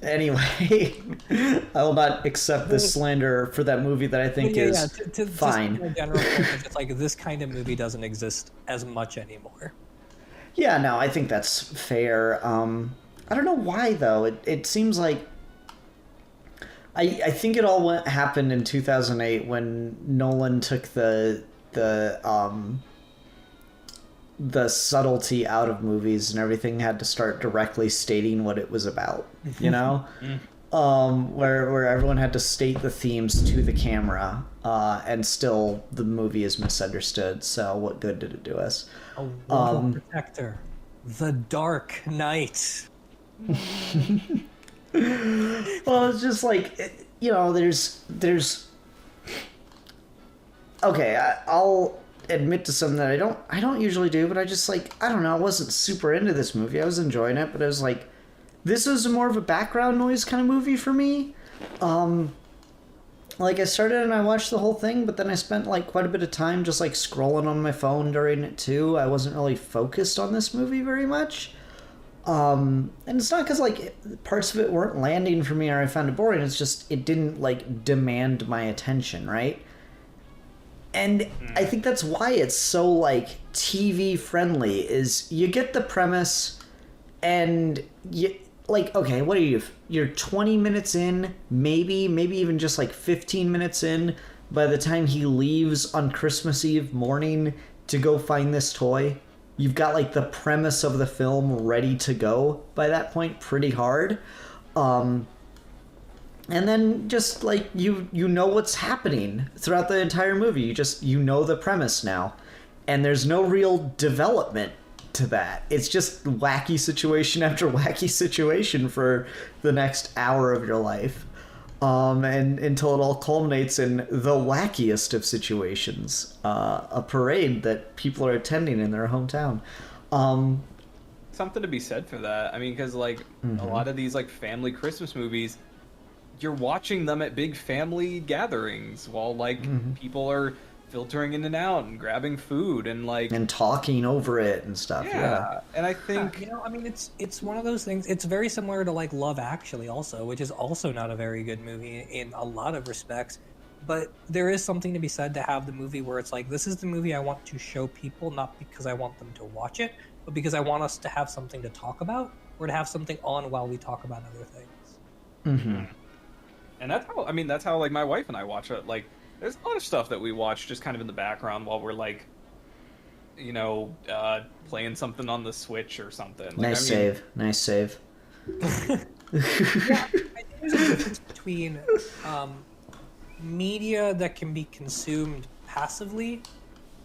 Speaker 2: Anyway, I will not accept this slander for that movie that I think is fine.
Speaker 4: In general, it's like this kind of movie doesn't exist as much anymore.
Speaker 2: Yeah, no, I think that's fair. I don't know why though. It seems like I think it all happened in 2008 when Nolan took the subtlety out of movies and everything had to start directly stating what it was about, you know? Where everyone had to state the themes to the camera, and still the movie is misunderstood. So what good did it do us?
Speaker 4: A world protector. The Dark Knight.
Speaker 2: Well, it's just like, there's okay, I'll admit to something that I don't usually do, but I just, like, I don't know, I wasn't super into this movie. I was enjoying it, but I was like, this was more of a background noise kind of movie for me. Like, I started and I watched the whole thing, but then I spent, like, quite a bit of time just, like, scrolling on my phone during it too. I wasn't really focused on this movie very much. And it's not because like parts of it weren't landing for me or I found it boring. It's just it didn't like demand my attention, right? And I think that's why it's so like TV friendly. Is you get the premise, and you like, okay, what are you? You're 20 minutes in, maybe even just like 15 minutes in. By the time he leaves on Christmas Eve morning to go find this toy, you've got like the premise of the film ready to go by that point, pretty hard. And then just like you know what's happening throughout the entire movie. You know the premise now, and there's no real development to that. It's just wacky situation after wacky situation for the next hour of your life. And until it all culminates in the wackiest of situations, a parade that people are attending in their hometown.
Speaker 3: Something to be said for that. I mean, because like a lot of these like family Christmas movies, you're watching them at big family gatherings while like people are filtering in and out and grabbing food and like
Speaker 2: and talking over it and stuff. Yeah.
Speaker 3: And I think
Speaker 4: I mean, it's one of those things. It's very similar to like Love Actually, also, which is also not a very good movie in a lot of respects. But there is something to be said to have the movie where it's like, this is the movie I want to show people, not because I want them to watch it, but because I want us to have something to talk about or to have something on while we talk about other things.
Speaker 3: And that's how like my wife and I watch it. Like, there's a lot of stuff that we watch just kind of in the background while we're like, you know, playing something on the Switch or something. Like,
Speaker 2: Nice save.
Speaker 4: Yeah, I think there's a difference between media that can be consumed passively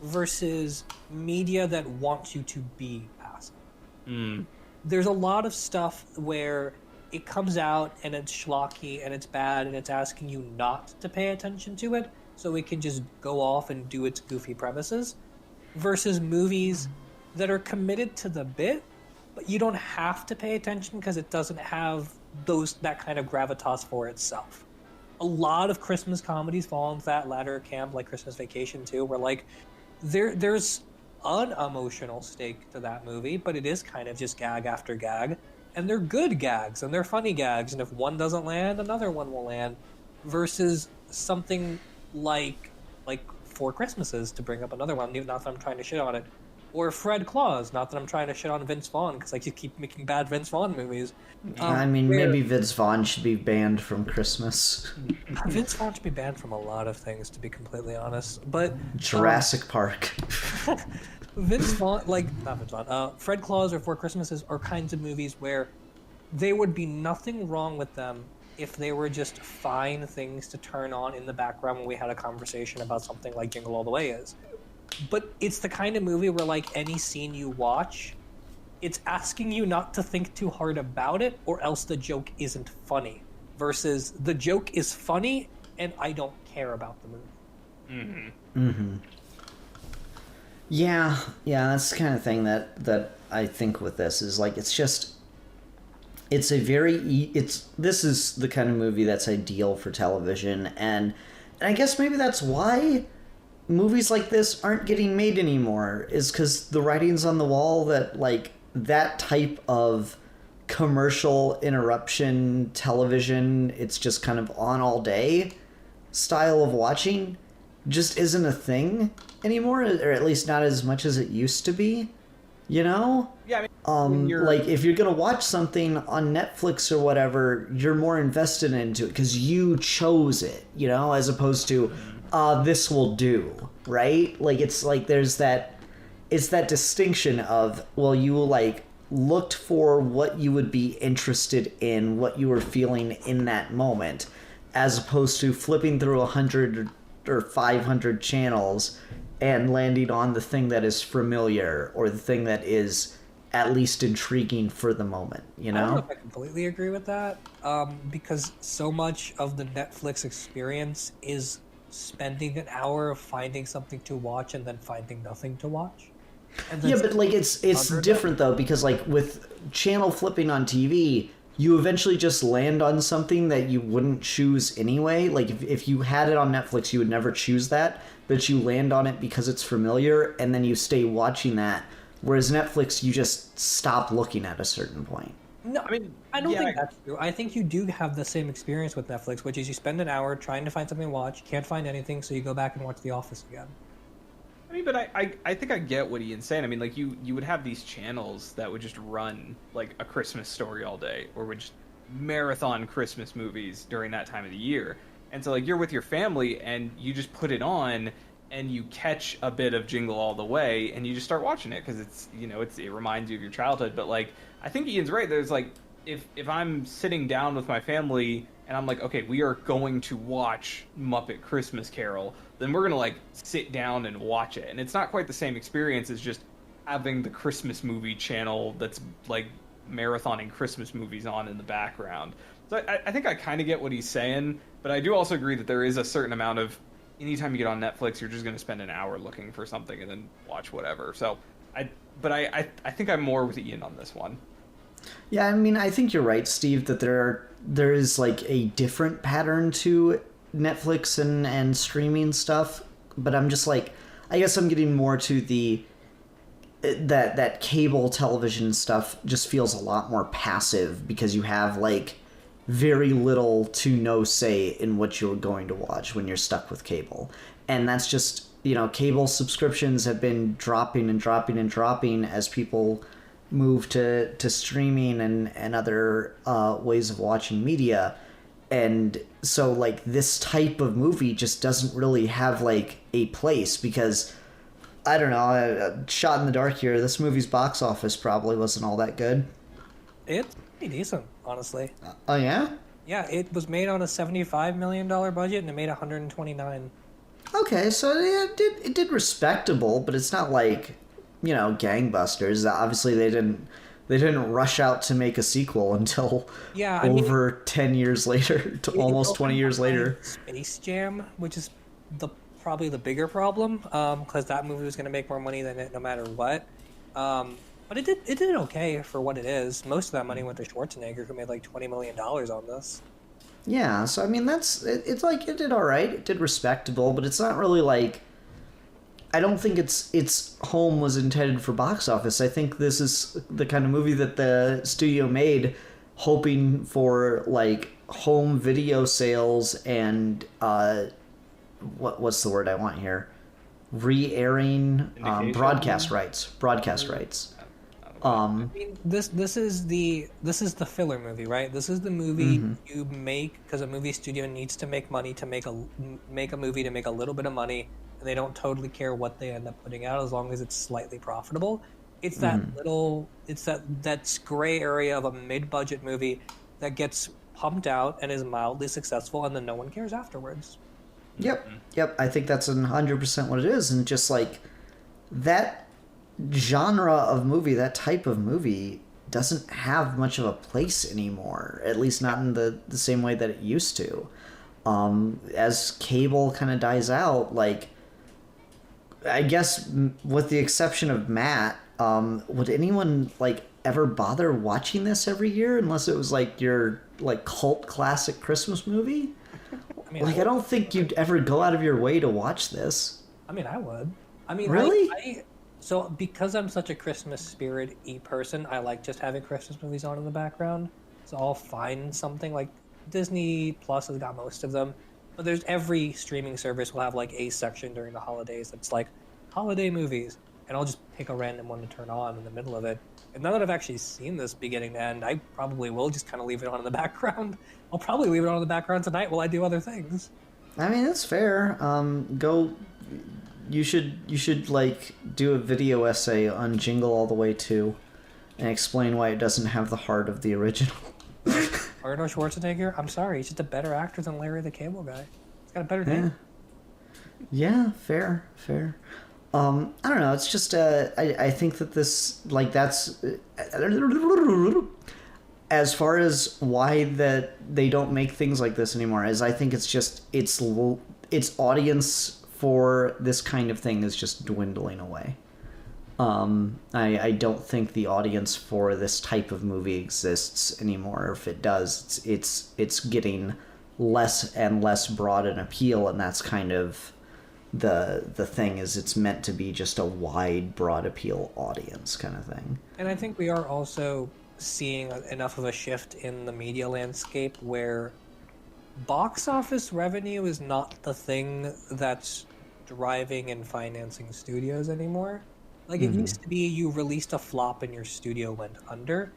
Speaker 4: versus media that wants you to be passive. There's a lot of stuff where it comes out and it's schlocky and it's bad and it's asking you not to pay attention to it so it can just go off and do its goofy premises, versus movies that are committed to the bit, but you don't have to pay attention because it doesn't have that kind of gravitas for itself. A lot of Christmas comedies fall into that latter camp, like Christmas Vacation too, where like there's an emotional stake to that movie, but it is kind of just gag after gag. And they're good gags, and they're funny gags, and if one doesn't land, another one will land. Versus something like Four Christmases, to bring up another one, not that I'm trying to shit on it, or Fred Claus, not that I'm trying to shit on Vince Vaughn, because I just keep making bad Vince Vaughn movies.
Speaker 2: I mean, maybe Vince Vaughn should be banned from Christmas.
Speaker 4: Vince Vaughn should be banned from a lot of things, to be completely honest. But
Speaker 2: Jurassic Park.
Speaker 4: Vince Vaughn, not Vince Vaughn, Fred Claus or Four Christmases are kinds of movies where there would be nothing wrong with them if they were just fine things to turn on in the background when we had a conversation about something like Jingle All the Way is. But it's the kind of movie where, like, any scene you watch, it's asking you not to think too hard about it, or else the joke isn't funny. Versus the joke is funny, and I don't care about the movie.
Speaker 2: Yeah, that's the kind of thing that I think with this is like, this is the kind of movie that's ideal for television, and I guess maybe that's why movies like this aren't getting made anymore, is because the writing's on the wall that like that type of commercial interruption television, it's just kind of on all day style of watching just isn't a thing anymore, or at least not as much as it used to be, you know?
Speaker 3: Yeah, I mean,
Speaker 2: like if you're gonna watch something on Netflix or whatever, you're more invested into it because you chose it, you know, as opposed to this will do, right? Like it's like it's that distinction of, well, you like looked for what you would be interested in, what you were feeling in that moment, as opposed to flipping through 100 or 500 channels and landing on the thing that is familiar or the thing that is at least intriguing for the moment, you know?
Speaker 4: I don't know if I completely agree with that, because so much of the Netflix experience is spending an hour of finding something to watch and then finding nothing to watch.
Speaker 2: Yeah, but like it's different though, because like with channel flipping on TV, you eventually just land on something that you wouldn't choose anyway. Like if you had it on Netflix, you would never choose that, but you land on it because it's familiar, and then you stay watching that Whereas Netflix, you just stop looking at a certain point.
Speaker 4: No,
Speaker 3: I mean,
Speaker 4: I don't
Speaker 3: yeah,
Speaker 4: think that's true. I think you do have the same experience with Netflix, which is you spend an hour trying to find something to watch, you can't find anything, so you go back and watch The Office again.
Speaker 3: I mean, but I think I get what Ian's saying. I mean, like you would have these channels that would just run like a Christmas story all day, or would just marathon Christmas movies during that time of the year. And so like you're with your family and you just put it on and you catch a bit of Jingle All the Way and you just start watching it because it's it reminds you of your childhood. But like I think Ian's right. There's like if I'm sitting down with my family and I'm like, okay, we are going to watch Muppet Christmas Carol, then we're gonna like sit down and watch it. And it's not quite the same experience as just having the Christmas movie channel that's like marathoning Christmas movies on in the background. So I think I kind of get what he's saying, but I do also agree that there is a certain amount of anytime you get on Netflix, you're just going to spend an hour looking for something and then watch whatever. So I think I'm more with Ian on this one.
Speaker 2: Yeah, I mean, I think you're right, Steve, that there is like a different pattern to Netflix and streaming stuff, but I'm just like, I guess I'm getting more to the that cable television stuff just feels a lot more passive because you have like very little to no say in what you're going to watch when you're stuck with cable. And that's just, cable subscriptions have been dropping and dropping and dropping as people move to streaming and other ways of watching media. And so like this type of movie just doesn't really have like a place because I don't know, shot in the dark here, this movie's box office probably wasn't all that good.
Speaker 4: It's pretty decent, honestly.
Speaker 2: Oh yeah?
Speaker 4: Yeah, it was made on a $75 million budget and it made 129.
Speaker 2: Okay, so it did respectable, but it's not like, gangbusters. Obviously they didn't rush out to make a sequel until over 10 years later, to almost 20 years later.
Speaker 4: Space Jam, which is probably the bigger problem, because that movie was going to make more money than it no matter what. But it did okay for what it is. Most of that money went to Schwarzenegger, who made like $20 million on this.
Speaker 2: Yeah, so I mean it's like it did all right. It did respectable, but it's not really like I don't think its home was intended for box office. I think this is the kind of movie that the studio made hoping for like home video sales and what's the word I want here? Re-airing broadcast rights.
Speaker 4: I mean, this is the filler movie, right? This is the movie you make because a movie studio needs to make money to make a movie to make a little bit of money, and they don't totally care what they end up putting out as long as it's slightly profitable. It's that that gray area of a mid-budget movie that gets pumped out and is mildly successful, and then no one cares afterwards.
Speaker 2: Yep. I think that's 100% what it is, and just like that genre of movie, that type of movie doesn't have much of a place anymore, at least not in the same way that it used to. As cable kind of dies out, like, I guess with the exception of Matt, would anyone like ever bother watching this every year unless it was like your like cult classic Christmas movie? I mean, like, I don't think you'd ever go out of your way to watch this.
Speaker 4: I mean, I would. I mean,
Speaker 2: really?
Speaker 4: So because I'm such a Christmas spirit-y person, I like just having Christmas movies on in the background. So I'll find something like Disney Plus has got most of them, but there's every streaming service will have like a section during the holidays that's like holiday movies, and I'll just pick a random one to turn on in the middle of it. And now that I've actually seen this beginning to end, I probably will just kind of leave it on in the background. I'll probably leave it on in the background tonight while I do other things.
Speaker 2: I mean, that's fair. You should like do a video essay on Jingle All the Way 2 and explain why it doesn't have the heart of the original.
Speaker 4: Arnold Schwarzenegger, I'm sorry, he's just a better actor than Larry the Cable Guy. He's got a better name.
Speaker 2: Yeah, fair. I don't know, it's just I think that this, like, that's as far as why that they don't make things like this anymore, is I think it's just its audience for this kind of thing is just dwindling away. I don't think the audience for this type of movie exists anymore. If it does, it's getting less and less broad in appeal, and that's kind of the thing is it's meant to be just a wide, broad appeal audience kind of thing.
Speaker 4: And I think we are also seeing enough of a shift in the media landscape where box office revenue is not the thing that's driving and financing studios anymore. Like, it used to be you released a flop and your studio went under,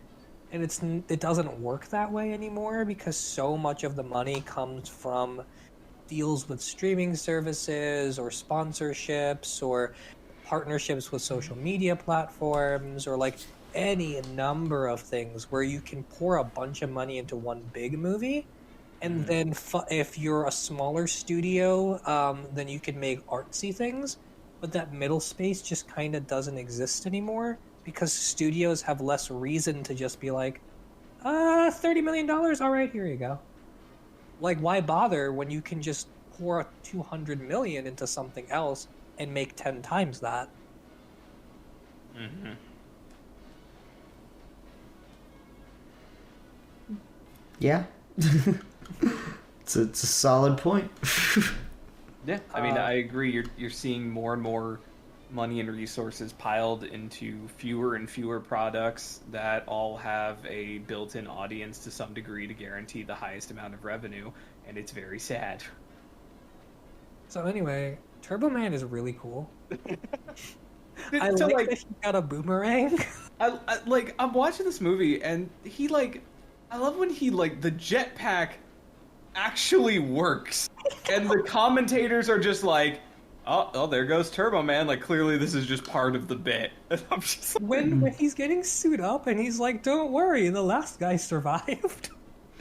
Speaker 4: and it doesn't work that way anymore because so much of the money comes from deals with streaming services or sponsorships or partnerships with social media platforms or like any number of things where you can pour a bunch of money into one big movie, and then if you're a smaller studio, then you can make artsy things, but that middle space just kind of doesn't exist anymore because studios have less reason to just be like, $30 million, all right, here you go. Like, why bother when you can just pour $200 million into something else and make 10 times that?
Speaker 2: Yeah. It's a solid point.
Speaker 3: Yeah, I mean, I agree. You're seeing more and more money and resources piled into fewer and fewer products that all have a built-in audience to some degree to guarantee the highest amount of revenue, and it's very sad.
Speaker 4: So anyway, Turbo Man is really cool. I
Speaker 3: So,
Speaker 4: like that he got a boomerang.
Speaker 3: I'm watching this movie, and he, like, I love when he, like, the jetpack actually works, and the commentators are just like, oh, there goes Turbo Man. Like, clearly this is just part of the bit. And I'm just like,
Speaker 4: when he's getting suit up and he's like, don't worry, the last guy survived.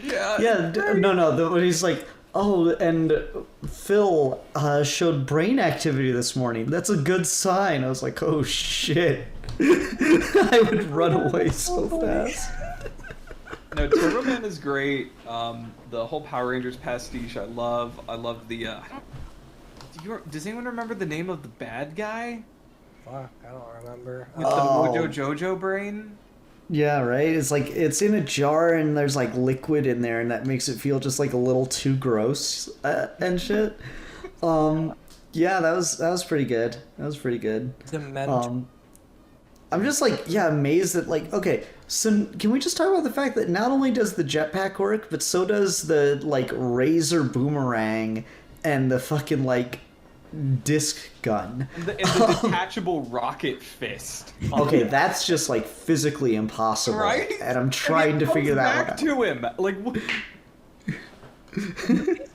Speaker 2: Yeah, when he's like, oh, and Phil showed brain activity this morning. That's a good sign. I was like, oh shit. I would run away so fast.
Speaker 3: No, Turbo Man is great. The whole Power Rangers pastiche, I love the. Does anyone remember the name of the bad guy?
Speaker 4: Fuck, I don't remember.
Speaker 3: With the Mojo Jojo brain?
Speaker 2: Yeah, right? It's like, it's in a jar and there's like liquid in there and that makes it feel just like a little too gross and shit. Yeah, that was pretty good. That was pretty good. I'm just like, yeah, amazed that, like, okay, so can we just talk about the fact that not only does the jetpack work, but so does the, like, razor boomerang and the fucking, like, disc gun.
Speaker 3: And the detachable rocket fist.
Speaker 2: Okay, that's just, like, physically impossible.
Speaker 3: Right?
Speaker 2: And I'm trying to figure that one out.
Speaker 3: Back to him. Like, what?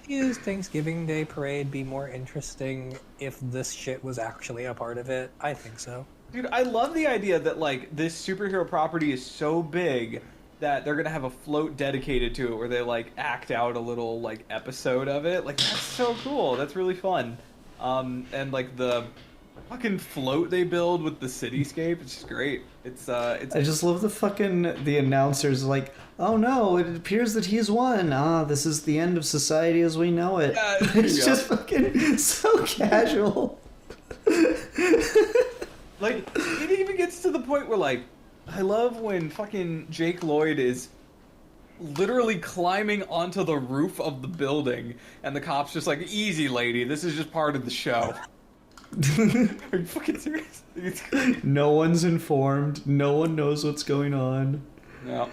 Speaker 4: His Thanksgiving Day parade be more interesting if this shit was actually a part of it? I think so.
Speaker 3: Dude, I love the idea that, like, this superhero property is so big that they're gonna have a float dedicated to it where they, like, act out a little, like, episode of it. Like, that's so cool. That's really fun. And, like, the fucking float they build with the cityscape, it's just great. It's
Speaker 2: I just love the announcers like, oh no, it appears that he's won. This is the end of society as we know it.
Speaker 3: Yeah,
Speaker 2: It's just fucking so casual.
Speaker 3: Like, it even gets to the point where, like, I love when fucking Jake Lloyd is literally climbing onto the roof of the building, and the cop's just like, easy, lady, this is just part of the show. Are you fucking serious? It's great.
Speaker 2: No one's informed. No one knows what's going on.
Speaker 3: Yeah.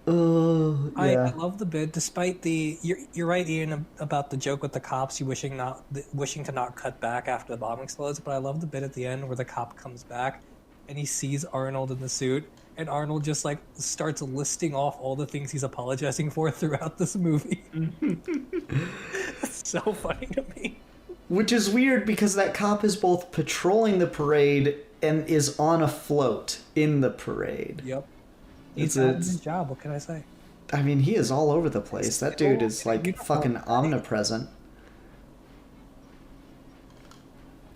Speaker 2: Oh, yeah.
Speaker 4: I love the bit, despite the you're right, Ian, about the joke with the cops. You wishing to not cut back after the bomb explodes. But I love the bit at the end where the cop comes back, and he sees Arnold in the suit, and Arnold just like starts listing off all the things he's apologizing for throughout this movie. It's so funny to me.
Speaker 2: Which is weird because that cop is both patrolling the parade and is on a float in the parade.
Speaker 4: Yep. He's done his job, what can I say?
Speaker 2: I mean, he is all over the place. That dude is like fucking omnipresent.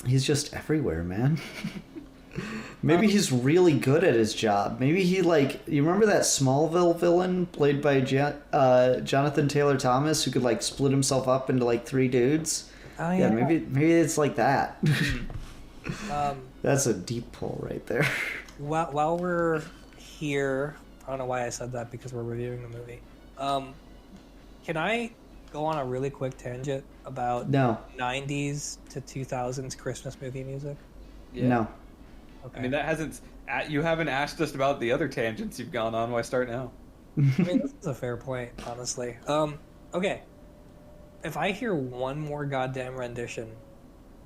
Speaker 2: He's just everywhere, man. Maybe he's really good at his job. Maybe he, like, you remember that Smallville villain played by Jonathan Taylor Thomas who could, like, split himself up into, like, 3 dudes?
Speaker 4: Oh, yeah.
Speaker 2: Maybe it's like that. That's a deep pull right there.
Speaker 4: While we're here, I don't know why I said that because we're reviewing the movie. Can I go on a really quick tangent about
Speaker 2: No.
Speaker 4: 90s to 2000s Christmas movie music?
Speaker 3: Yeah.
Speaker 2: No.
Speaker 4: Okay.
Speaker 3: I mean, that hasn't. You haven't asked us about the other tangents you've gone on. Why start now?
Speaker 4: I mean, this is a fair point, honestly. Okay. If I hear one more goddamn rendition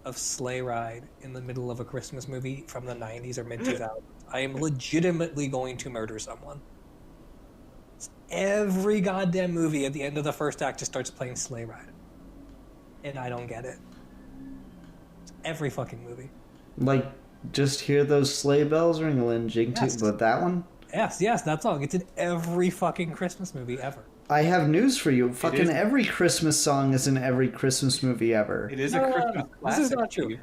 Speaker 4: of Sleigh Ride in the middle of a Christmas movie from the 90s or mid 2000s, I am legitimately going to murder someone. Every goddamn movie at the end of the first act just starts playing Sleigh Ride. And I don't get it. Every fucking movie.
Speaker 2: Like, just hear those sleigh bells ringling,
Speaker 4: Yes.
Speaker 2: but that one?
Speaker 4: Yes, that song. It's in every fucking Christmas movie ever.
Speaker 2: I have news for you. Fucking
Speaker 3: is-
Speaker 2: every Christmas song is in every Christmas movie ever.
Speaker 3: It is
Speaker 4: No,
Speaker 3: a
Speaker 4: no, no,
Speaker 3: Christmas
Speaker 4: no.
Speaker 3: classic.
Speaker 4: This is not true.
Speaker 3: Steve.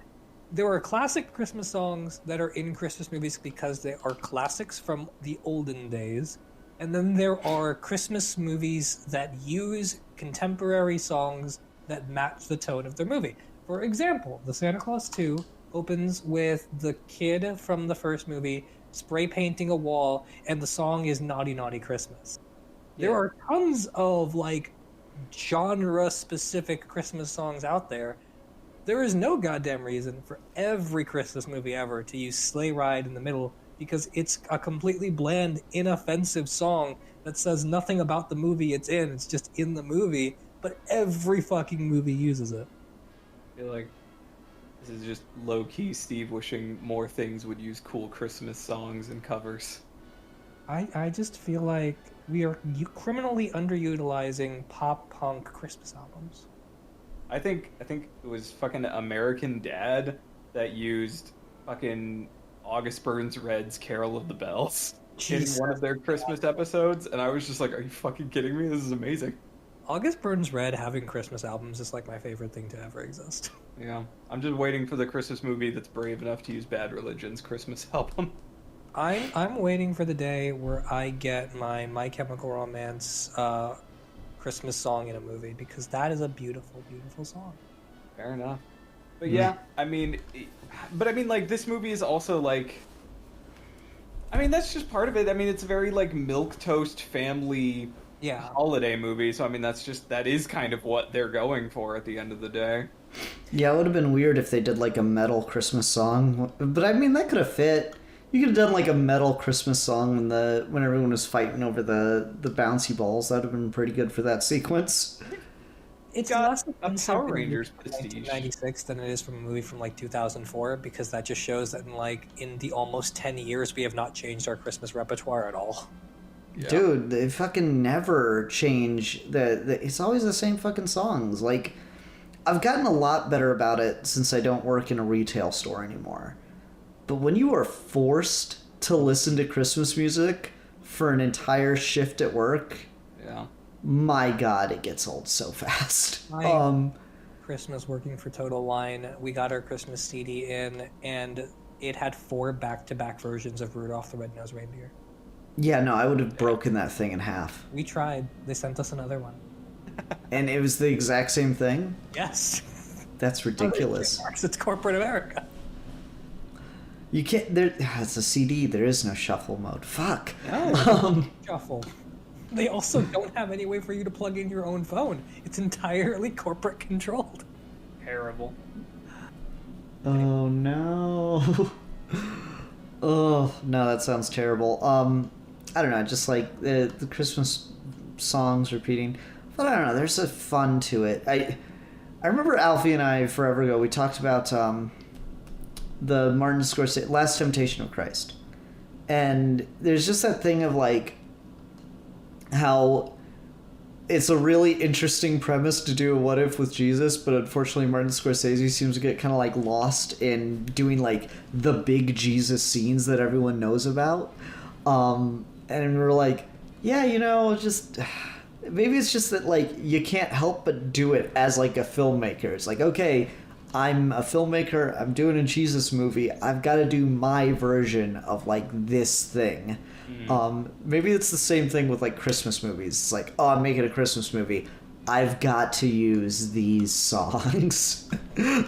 Speaker 4: There are classic Christmas songs that are in Christmas movies because they are classics from the olden days. And then there are Christmas movies that use contemporary songs that match the tone of their movie. For example, The Santa Claus 2 opens with the kid from the first movie spray painting a wall, and the song is Naughty Naughty Christmas. There
Speaker 3: Yeah.
Speaker 4: are tons of like genre-specific Christmas songs out there. There is no goddamn reason for every Christmas movie ever to use Sleigh Ride in the middle because it's a completely bland, inoffensive song that says nothing about the movie it's in. It's just in the movie, but every fucking movie uses it.
Speaker 3: I feel like this is just low-key Steve wishing more things would use cool Christmas songs and covers.
Speaker 4: I just feel like we are criminally underutilizing pop punk Christmas albums.
Speaker 3: I think it was fucking American Dad that used fucking August Burns Red's "Carol of the Bells"
Speaker 4: Jesus.
Speaker 3: in one of their Christmas episodes, and I was just like, "Are you fucking kidding me? This is amazing."
Speaker 4: August Burns Red having Christmas albums is like my favorite thing to ever exist.
Speaker 3: Yeah, I'm just waiting for the Christmas movie that's brave enough to use Bad Religion's Christmas album.
Speaker 4: I'm waiting for the day where I get My Chemical Romance Christmas song in a movie because that is a beautiful, beautiful song.
Speaker 3: Fair enough. But yeah, I mean, like, this movie is also like, I mean, that's just part of it. I mean, it's a very like milquetoast family
Speaker 4: Yeah.
Speaker 3: holiday movie, so I mean, that is kind of what they're going for at the end of the day.
Speaker 2: Yeah, it would have been weird if they did like a metal Christmas song, but I mean that could have fit. You could have done like a metal Christmas song when everyone was fighting over the bouncy balls. That would have been pretty good for that sequence.
Speaker 4: It's
Speaker 3: got
Speaker 4: less
Speaker 3: a
Speaker 4: offensive
Speaker 3: Power
Speaker 4: in
Speaker 3: Rangers prestige.
Speaker 4: 1996 than it is from a movie from like 2004 because that just shows that in the almost 10 years we have not changed our Christmas repertoire at all.
Speaker 3: Yeah.
Speaker 2: Dude, they fucking never change it's always the same fucking songs. Like, I've gotten a lot better about it since I don't work in a retail store anymore. But when you are forced to listen to Christmas music for an entire shift at work,
Speaker 3: Yeah.
Speaker 2: my god, it gets old so fast.
Speaker 4: Christmas working for Total Wine, we got our Christmas CD in, and it had 4 back-to-back versions of Rudolph the Red-Nosed Reindeer.
Speaker 2: Yeah, no, I would have broken that thing in half.
Speaker 4: We tried. They sent us another one.
Speaker 2: And it was the exact same thing?
Speaker 4: Yes.
Speaker 2: That's ridiculous.
Speaker 4: It's corporate America.
Speaker 2: You can't. It's a CD. There is no shuffle mode. Fuck.
Speaker 3: No.
Speaker 4: Shuffle. They also don't have any way for you to plug in your own phone. It's entirely corporate controlled.
Speaker 3: Terrible.
Speaker 2: Oh no. Oh no, that sounds terrible. I don't know. Just like the Christmas songs repeating. But I don't know. There's a fun to it. I remember Alfie and I forever ago. We talked about the Martin Scorsese Last Temptation of Christ, and there's just that thing of like how it's a really interesting premise to do a what if with Jesus, but unfortunately Martin Scorsese seems to get kind of like lost in doing like the big Jesus scenes that everyone knows about. And we're like, yeah, just maybe it's just that like you can't help but do it as like a filmmaker. It's like, okay, I'm a filmmaker, I'm doing a Jesus movie, I've got to do my version of like this thing. Maybe it's the same thing with like Christmas movies. It's like, oh, I'm making a Christmas movie, I've got to use these songs.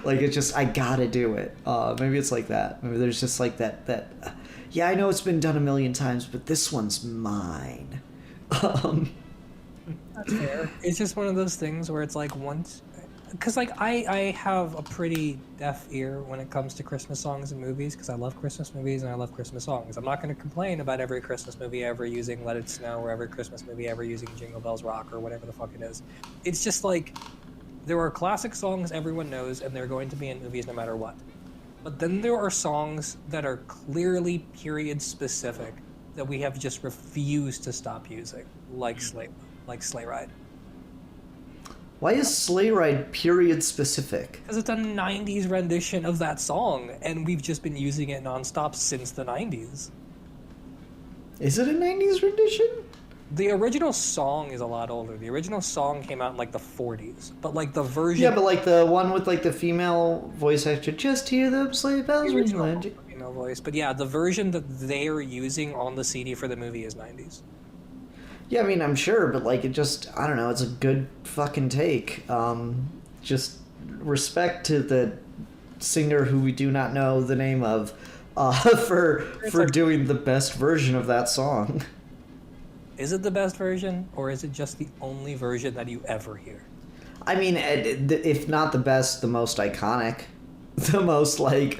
Speaker 2: Like, it's just, I gotta do it. Maybe it's like that. Maybe there's just like that yeah, I know it's been done a million times, but this one's mine.
Speaker 4: That's fair. It's just one of those things where it's like once, because like I have a pretty deaf ear when it comes to Christmas songs and movies because I love Christmas movies and I love Christmas songs. I'm not going to complain about every Christmas movie ever using Let It Snow or every Christmas movie ever using Jingle Bells Rock or whatever the fuck it is. It's just like there are classic songs everyone knows and they're going to be in movies no matter what. But then there are songs that are clearly period specific that we have just refused to stop using, like Sleigh Ride.
Speaker 2: Why is Sleigh Ride period specific?
Speaker 4: Because it's a 90s rendition of that song, and we've just been using it nonstop since the 90s.
Speaker 2: Is it a 90s rendition?
Speaker 4: The original song is a lot older. The original song came out in like the 40s, but like the version...
Speaker 2: Yeah, but like the one with like the female voice actor, just hear the sleigh bells ring.
Speaker 4: Female voice. But yeah, the version that they're using on the CD for the movie is 90s.
Speaker 2: Yeah, I mean, I'm sure, but like it just, I don't know, it's a good fucking take. Just respect to the singer who we do not know the name of for doing the best version of that song.
Speaker 4: Is it the best version, or is it just the only version that you ever hear?
Speaker 2: I mean, if not the best, the most iconic, the most like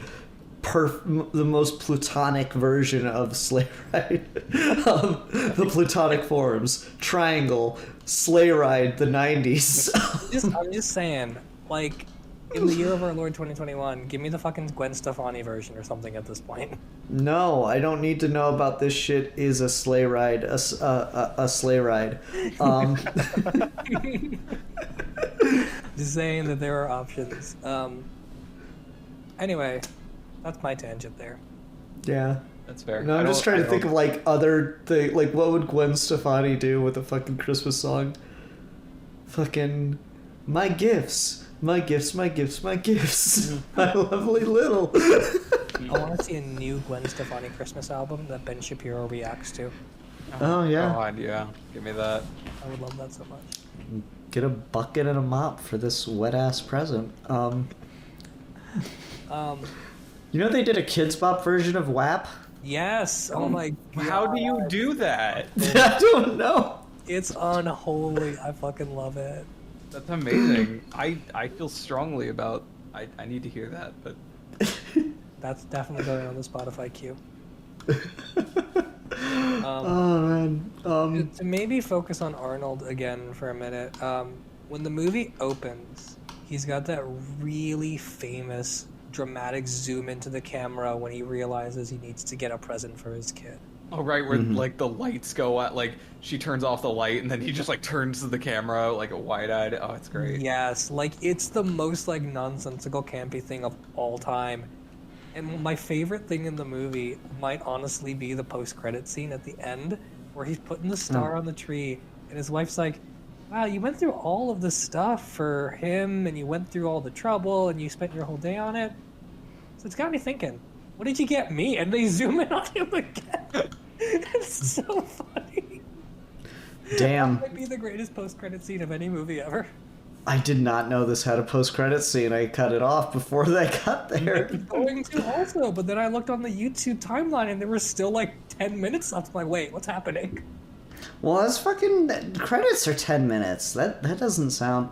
Speaker 2: the most plutonic version of Sleigh Ride. The plutonic forms, triangle, Sleigh Ride, the 90s.
Speaker 4: I'm just saying, like, in the year of our Lord 2021, give me the fucking Gwen Stefani version or something at this point.
Speaker 2: No, I don't need to know about this shit is a sleigh ride, a sleigh ride.
Speaker 4: Just saying that there are options. Anyway, that's my tangent there.
Speaker 2: Yeah.
Speaker 3: That's fair.
Speaker 2: No, I'm just trying to think of like other thing, like what would Gwen Stefani do with a fucking Christmas song? Fucking my gifts, my gifts, my gifts, my gifts, my lovely little.
Speaker 4: I want to see a new Gwen Stefani Christmas album that Ben Shapiro reacts to.
Speaker 2: Oh yeah.
Speaker 3: God, yeah. Give me that.
Speaker 4: I would love that so much.
Speaker 2: Get a bucket and a mop for this wet ass present. You know they did a Kids Bop version of WAP?
Speaker 4: Yes. Oh my God.
Speaker 3: How do you do that?
Speaker 2: I don't know.
Speaker 4: It's unholy. I fucking love it.
Speaker 3: That's amazing. I feel strongly about. I need to hear that, but
Speaker 4: That's definitely going on the Spotify queue.
Speaker 2: Oh man.
Speaker 4: To maybe focus on Arnold again for a minute. When the movie opens, he's got that really famous dramatic zoom into the camera when he realizes he needs to get a present for his kid.
Speaker 3: oh right, where like the lights go out, like she turns off the light and then he just like turns the camera like a wide-eyed. Oh, it's great.
Speaker 4: Yes, like it's the most like nonsensical campy thing of all time. And my favorite thing in the movie might honestly be the post-credit scene at the end where he's putting the star on the tree and his wife's like, wow, you went through all of this stuff for him and you went through all the trouble and you spent your whole day on it. So it's got me thinking, what did you get me? And they zoom in on him again. It's so funny.
Speaker 2: Damn.
Speaker 4: That might be the greatest post-credit scene of any movie ever.
Speaker 2: I did not know this had a post-credit scene. I cut it off before they got there.
Speaker 4: I was going to also, but then I looked on the YouTube timeline and there was still like 10 minutes left. I'm like, wait, what's happening?
Speaker 2: Well, that's fucking credits are 10 minutes. That doesn't sound.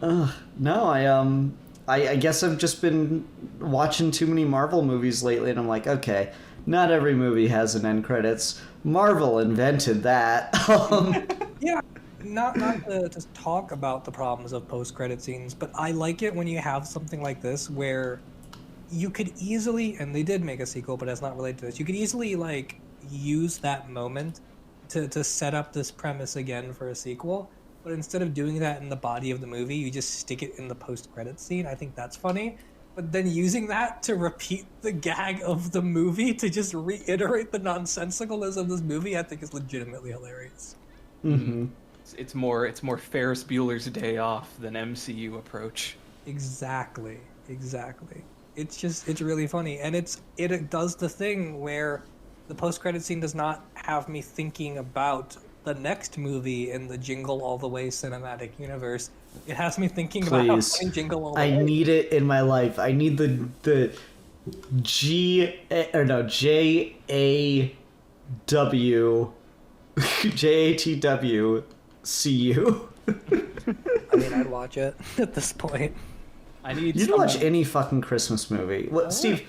Speaker 2: No, I guess I've just been watching too many Marvel movies lately, and I'm like, okay, not every movie has an end credits. Marvel invented that.
Speaker 4: Yeah, not to talk about the problems of post-credit scenes, but I like it when you have something like this where you could easily, and they did make a sequel, but it's not related to this. You could easily like use that moment to set up this premise again for a sequel, but instead of doing that in the body of the movie, you just stick it in the post-credit scene. I think that's funny. But then using that to repeat the gag of the movie to just reiterate the nonsensicalness of this movie, I think is legitimately hilarious.
Speaker 2: Mm-hmm.
Speaker 3: It's more Ferris Bueller's Day Off than MCU approach.
Speaker 4: Exactly. It's really funny, and it does the thing where the post-credit scene does not have me thinking about the next movie in the Jingle All the Way cinematic universe. It has me thinking about putting Jingle All the Way.
Speaker 2: I need it in my life. I need the JAW JATW see you.
Speaker 4: I mean, I'd watch it at this point.
Speaker 3: I need.
Speaker 2: You'd
Speaker 3: someone-
Speaker 2: watch any fucking Christmas movie. What, Steve,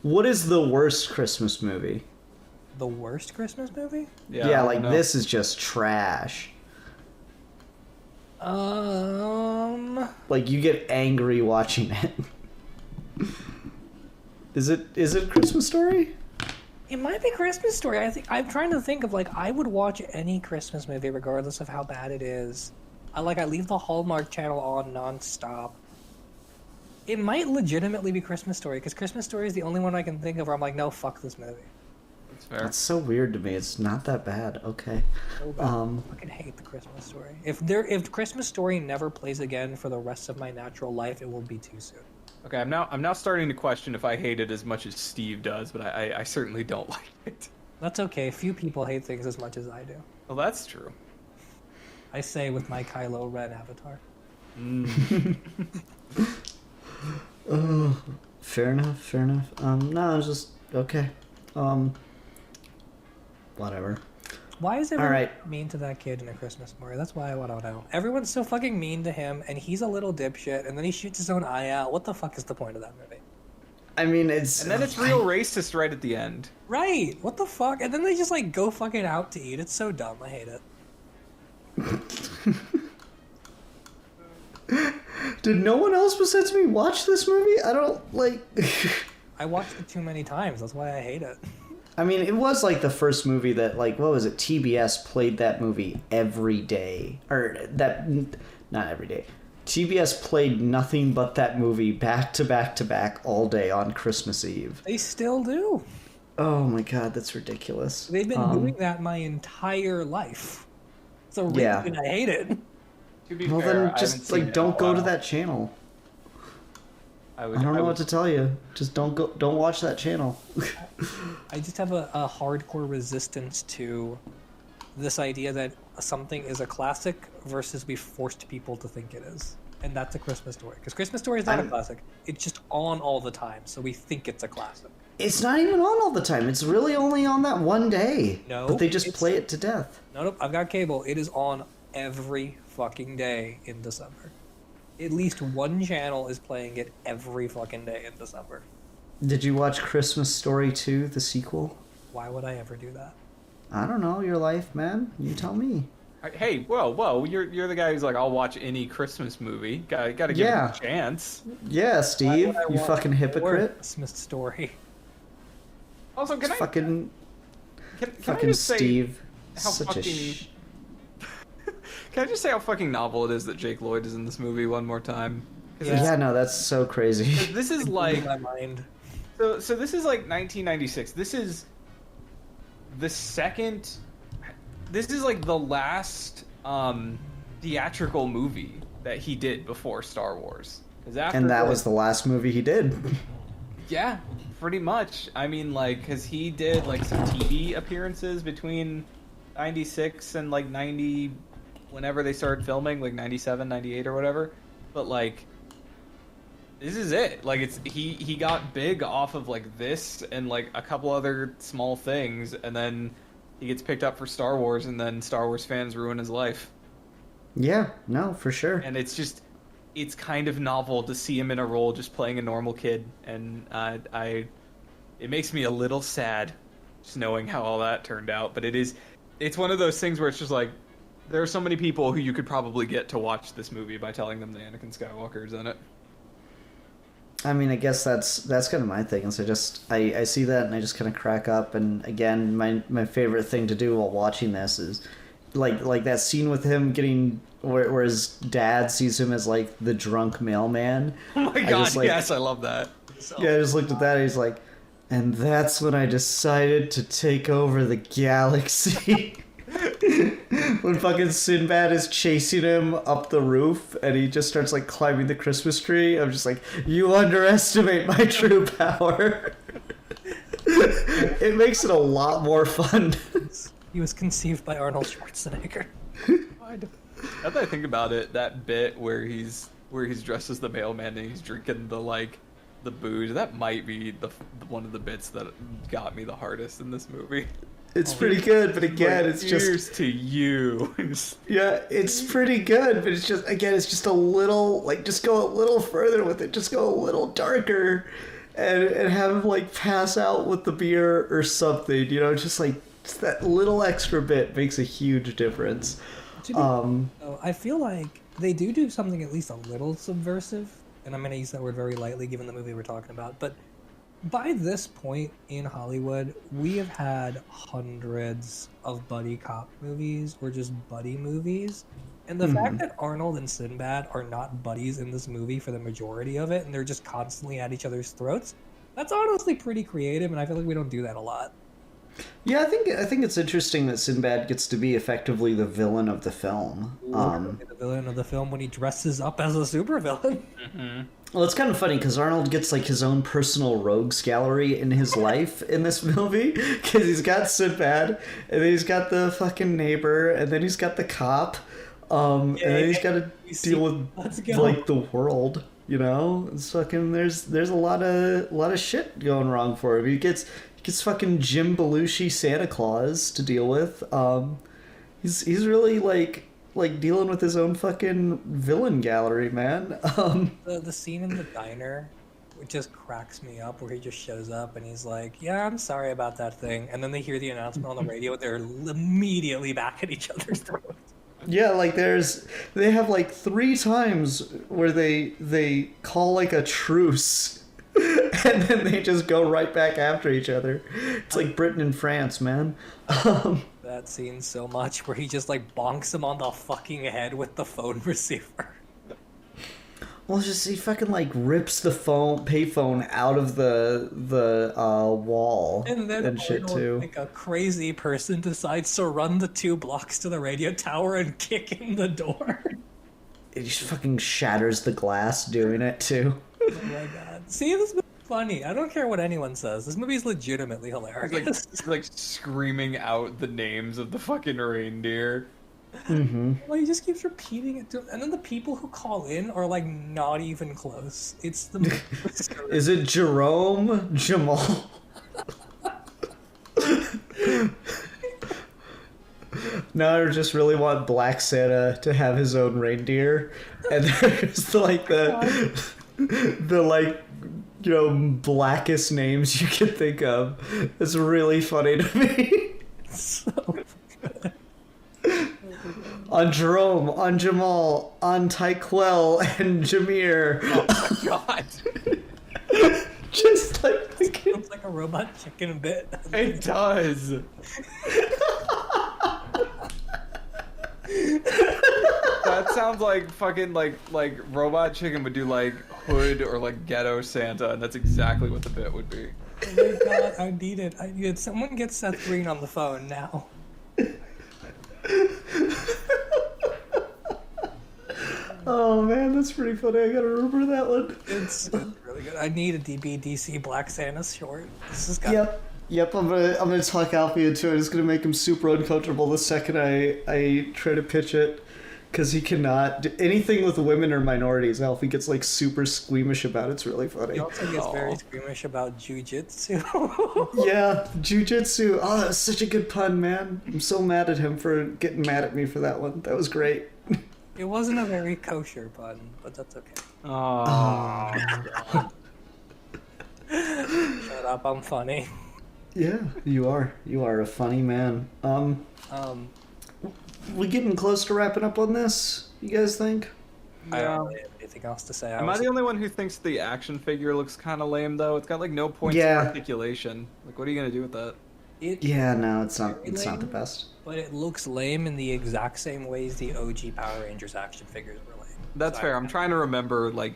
Speaker 2: what is the worst Christmas movie?
Speaker 4: The worst Christmas movie?
Speaker 2: Yeah,
Speaker 3: I
Speaker 2: like
Speaker 3: don't know.
Speaker 2: this is just trash. Like you get angry watching it. Is it Christmas Story?
Speaker 4: It might be Christmas Story. I'm trying to think of like I would watch any Christmas movie regardless of how bad it is. I leave the Hallmark Channel on nonstop. It might legitimately be Christmas Story because Christmas Story is the only one I can think of where I'm like, no, fuck this movie.
Speaker 3: That's fair.
Speaker 2: That's so weird to me. It's not that bad. Okay.
Speaker 4: So bad. I fucking hate the Christmas Story. If Christmas Story never plays again for the rest of my natural life, it will be too soon.
Speaker 3: Okay, I'm now starting to question if I hate it as much as Steve does, but I certainly don't like it.
Speaker 4: That's okay. Few people hate things as much as I do.
Speaker 3: Well, that's true.
Speaker 4: I say with my Kylo Ren avatar.
Speaker 2: Fair enough. No, it's just okay. Whatever.
Speaker 4: Why is everyone
Speaker 2: Alright.
Speaker 4: mean to that kid in A Christmas Story? That's why I want to know. Everyone's so fucking mean to him, and he's a little dipshit, and then he shoots his own eye out. What the fuck is the point of that movie?
Speaker 2: I mean, it's
Speaker 3: And then it's real racist right at the end.
Speaker 4: Right. What the fuck? And then they just like go fucking out to eat. It's so dumb. I hate it.
Speaker 2: Did no one else besides me watch this movie? I don't like.
Speaker 4: I watched it too many times. That's why I hate it.
Speaker 2: I mean, it was like the first movie that, like, what was it? TBS played that movie every day, or that, not every day. TBS played nothing but that movie back to back to back all day on Christmas Eve.
Speaker 4: They still do.
Speaker 2: Oh my god, that's ridiculous.
Speaker 4: They've been doing that my entire life. It's a reason
Speaker 2: Yeah.
Speaker 4: I hate it.
Speaker 3: To be
Speaker 2: Well,
Speaker 3: fair, I
Speaker 2: then
Speaker 3: haven't
Speaker 2: just
Speaker 3: seen it
Speaker 2: like
Speaker 3: in
Speaker 2: don't
Speaker 3: a
Speaker 2: go to
Speaker 3: while.
Speaker 2: that channel.
Speaker 3: I would,
Speaker 2: I don't know
Speaker 3: would-
Speaker 2: what to tell you. Just don't watch that channel.
Speaker 4: I just have a hardcore resistance to this idea that something is a classic versus we forced people to think it is. And that's A Christmas Story. Because Christmas Story is not a classic. It's just on all the time, so we think it's a classic.
Speaker 2: It's not even on all the time. It's really only on that one day.
Speaker 4: No,
Speaker 2: But they just
Speaker 4: it's-
Speaker 2: play it to death.
Speaker 4: Nope, I've got cable. It is on every fucking day in December. At least one channel is playing it every fucking day in December.
Speaker 2: Did you watch Christmas Story 2, the sequel?
Speaker 4: Why would I ever do that?
Speaker 2: I don't know, your life, man. You tell me.
Speaker 3: Hey, whoa! You're the guy who's like, I'll watch any Christmas movie. Gotta give
Speaker 2: Yeah.
Speaker 3: it a chance.
Speaker 2: Yeah,
Speaker 4: Why
Speaker 2: Steve,
Speaker 4: would I
Speaker 2: you
Speaker 4: watch
Speaker 2: fucking
Speaker 4: more
Speaker 2: hypocrite.
Speaker 4: Christmas Story.
Speaker 3: Also, can I
Speaker 2: Fucking
Speaker 3: can I
Speaker 2: fucking
Speaker 3: just say
Speaker 2: Steve.
Speaker 3: how
Speaker 2: Such
Speaker 3: fucking
Speaker 2: a
Speaker 3: can I just say how fucking novel it is that Jake Lloyd is in this movie one more time? 'Cause
Speaker 4: Yeah.
Speaker 2: Yeah, no, that's so crazy.
Speaker 3: this is
Speaker 4: In
Speaker 3: like
Speaker 4: my mind.
Speaker 3: so this is like 1996. This is the second. This is like the last theatrical movie that he did before Star Wars. 'Cause after
Speaker 2: And that
Speaker 3: this-
Speaker 2: was the last movie he did.
Speaker 3: Yeah, pretty much. I mean, like, because he did, like, some TV appearances between 96 and, like, 90, whenever they started filming, like, 97, 98 or whatever. But, like, this is it. Like, he got big off of, like, this and, like, a couple other small things, and then he gets picked up for Star Wars, and then Star Wars fans ruin his life.
Speaker 2: Yeah, no, for sure.
Speaker 3: And it's just... It's kind of novel to see him in a role just playing a normal kid, and it makes me a little sad just knowing how all that turned out. But it's one of those things where it's just like there are so many people who you could probably get to watch this movie by telling them that Anakin Skywalker's in it.
Speaker 2: I mean, I guess that's kind of my thing. Is I see that and I just kind of crack up. And again, my favorite thing to do while watching this is like that scene with him getting where his dad sees him as like the drunk mailman.
Speaker 3: Oh my
Speaker 2: I
Speaker 3: god,
Speaker 2: just, like-
Speaker 3: yes, I love that.
Speaker 2: Yeah, I just looked at that and he's like, and that's when I decided to take over the galaxy. When fucking Sinbad is chasing him up the roof and he just starts like climbing the Christmas tree, I'm just like, you underestimate my true power. It makes it a lot more fun.
Speaker 4: He was conceived by Arnold Schwarzenegger.
Speaker 3: Now that I think about it, that bit where he's dressed as the mailman and he's drinking the booze, that might be one of the bits that got me the hardest in this movie.
Speaker 2: It's pretty good, but again, it's just...
Speaker 3: Cheers to you.
Speaker 2: Yeah, it's pretty good, but it's just, again, it's just a little, like, just go a little further with it. Just go a little darker and have him, like, pass out with the beer or something, you know? Just, like, just that little extra bit makes a huge difference.
Speaker 4: I feel like they do something at least a little subversive, and I'm going to use that word very lightly given the movie we're talking about, but by this point in Hollywood, we have had hundreds of buddy cop movies or just buddy movies. And the fact that Arnold and Sinbad are not buddies in this movie for the majority of it, and they're just constantly at each other's throats, that's honestly pretty creative, and I feel like we don't do that a lot.
Speaker 2: Yeah, I think it's interesting that Sinbad gets to be effectively the villain of the film.
Speaker 4: The villain of the film when he dresses up as a supervillain.
Speaker 2: Well, it's kind of funny because Arnold gets like his own personal rogues gallery in his life in this movie because he's got Sinbad, and then he's got the fucking neighbor, and then he's got the cop, and then he's got to deal with like the world. You know, it's fucking there's a lot of shit going wrong for him. He gets fucking Jim Belushi Santa Claus to deal with. He's really like dealing with his own fucking villain gallery, man.
Speaker 4: The scene in the diner, it just cracks me up, where he just shows up and he's like, "Yeah, I'm sorry about that thing," and then they hear the announcement on the radio, they're immediately back at each other's throats.
Speaker 2: Yeah, like they have like 3 times where they call like a truce. And then they just go right back after each other. It's like Britain and France, man.
Speaker 4: That scene so much, where he just like bonks him on the fucking head with the phone receiver.
Speaker 2: Well, it's just he fucking like rips the payphone out of the wall
Speaker 4: And then
Speaker 2: and shit
Speaker 4: Arnold,
Speaker 2: too.
Speaker 4: like a crazy person, decides to run the 2 blocks to the radio tower and kick in the door.
Speaker 2: It just fucking shatters the glass doing it too.
Speaker 4: Oh my god! See, this movie's funny. I don't care what anyone says. This movie's legitimately hilarious.
Speaker 3: He's like screaming out the names of the fucking reindeer.
Speaker 4: Well, he just keeps repeating it to him, and then the people who call in are like not even close. It's the
Speaker 2: Is it Jerome? Jamal? No, I just really want Black Santa to have his own reindeer, and there's like the like, you know, blackest names you can think of. It's really funny to me.
Speaker 4: so good.
Speaker 2: On Jerome, on Jamal, on Tyquel, and Jameer.
Speaker 3: Oh my god.
Speaker 2: Just like thinking.
Speaker 4: Looks like a robot chicken bit.
Speaker 3: It does. That sounds like fucking like Robot Chicken would do like Hood or like Ghetto Santa, and that's exactly what the bit would be.
Speaker 4: Oh my god, I need it. Someone get Seth Green on the phone now.
Speaker 2: Oh man, that's pretty funny. I gotta remember that one.
Speaker 4: It's really good. I need a DBDC Black Santa short. This has got.
Speaker 2: Yep. I'm gonna talk Alfie into it. It's gonna make him super uncomfortable the second I try to pitch it, because he cannot do anything with women or minorities. Alfie gets like super squeamish about it. It's really funny.
Speaker 4: He also gets very squeamish about jujitsu.
Speaker 2: Yeah, jujitsu. Oh, that was such a good pun, man. I'm so mad at him for getting mad at me for that one. That was great.
Speaker 4: It wasn't a very kosher pun, but that's okay.
Speaker 3: Oh.
Speaker 4: Shut up, I'm funny.
Speaker 2: Yeah, you are. You are a funny man. We getting close to wrapping up on this? You guys think?
Speaker 4: I don't really have anything else to say.
Speaker 3: Am I the only one who thinks the action figure looks kind of lame though? It's got like no points of articulation. Like, what are you gonna do with that?
Speaker 2: Yeah, no, it's not. It's not the best.
Speaker 4: But it looks lame in the exact same ways the OG Power Rangers action figures were lame.
Speaker 3: That's fair. I'm trying to remember like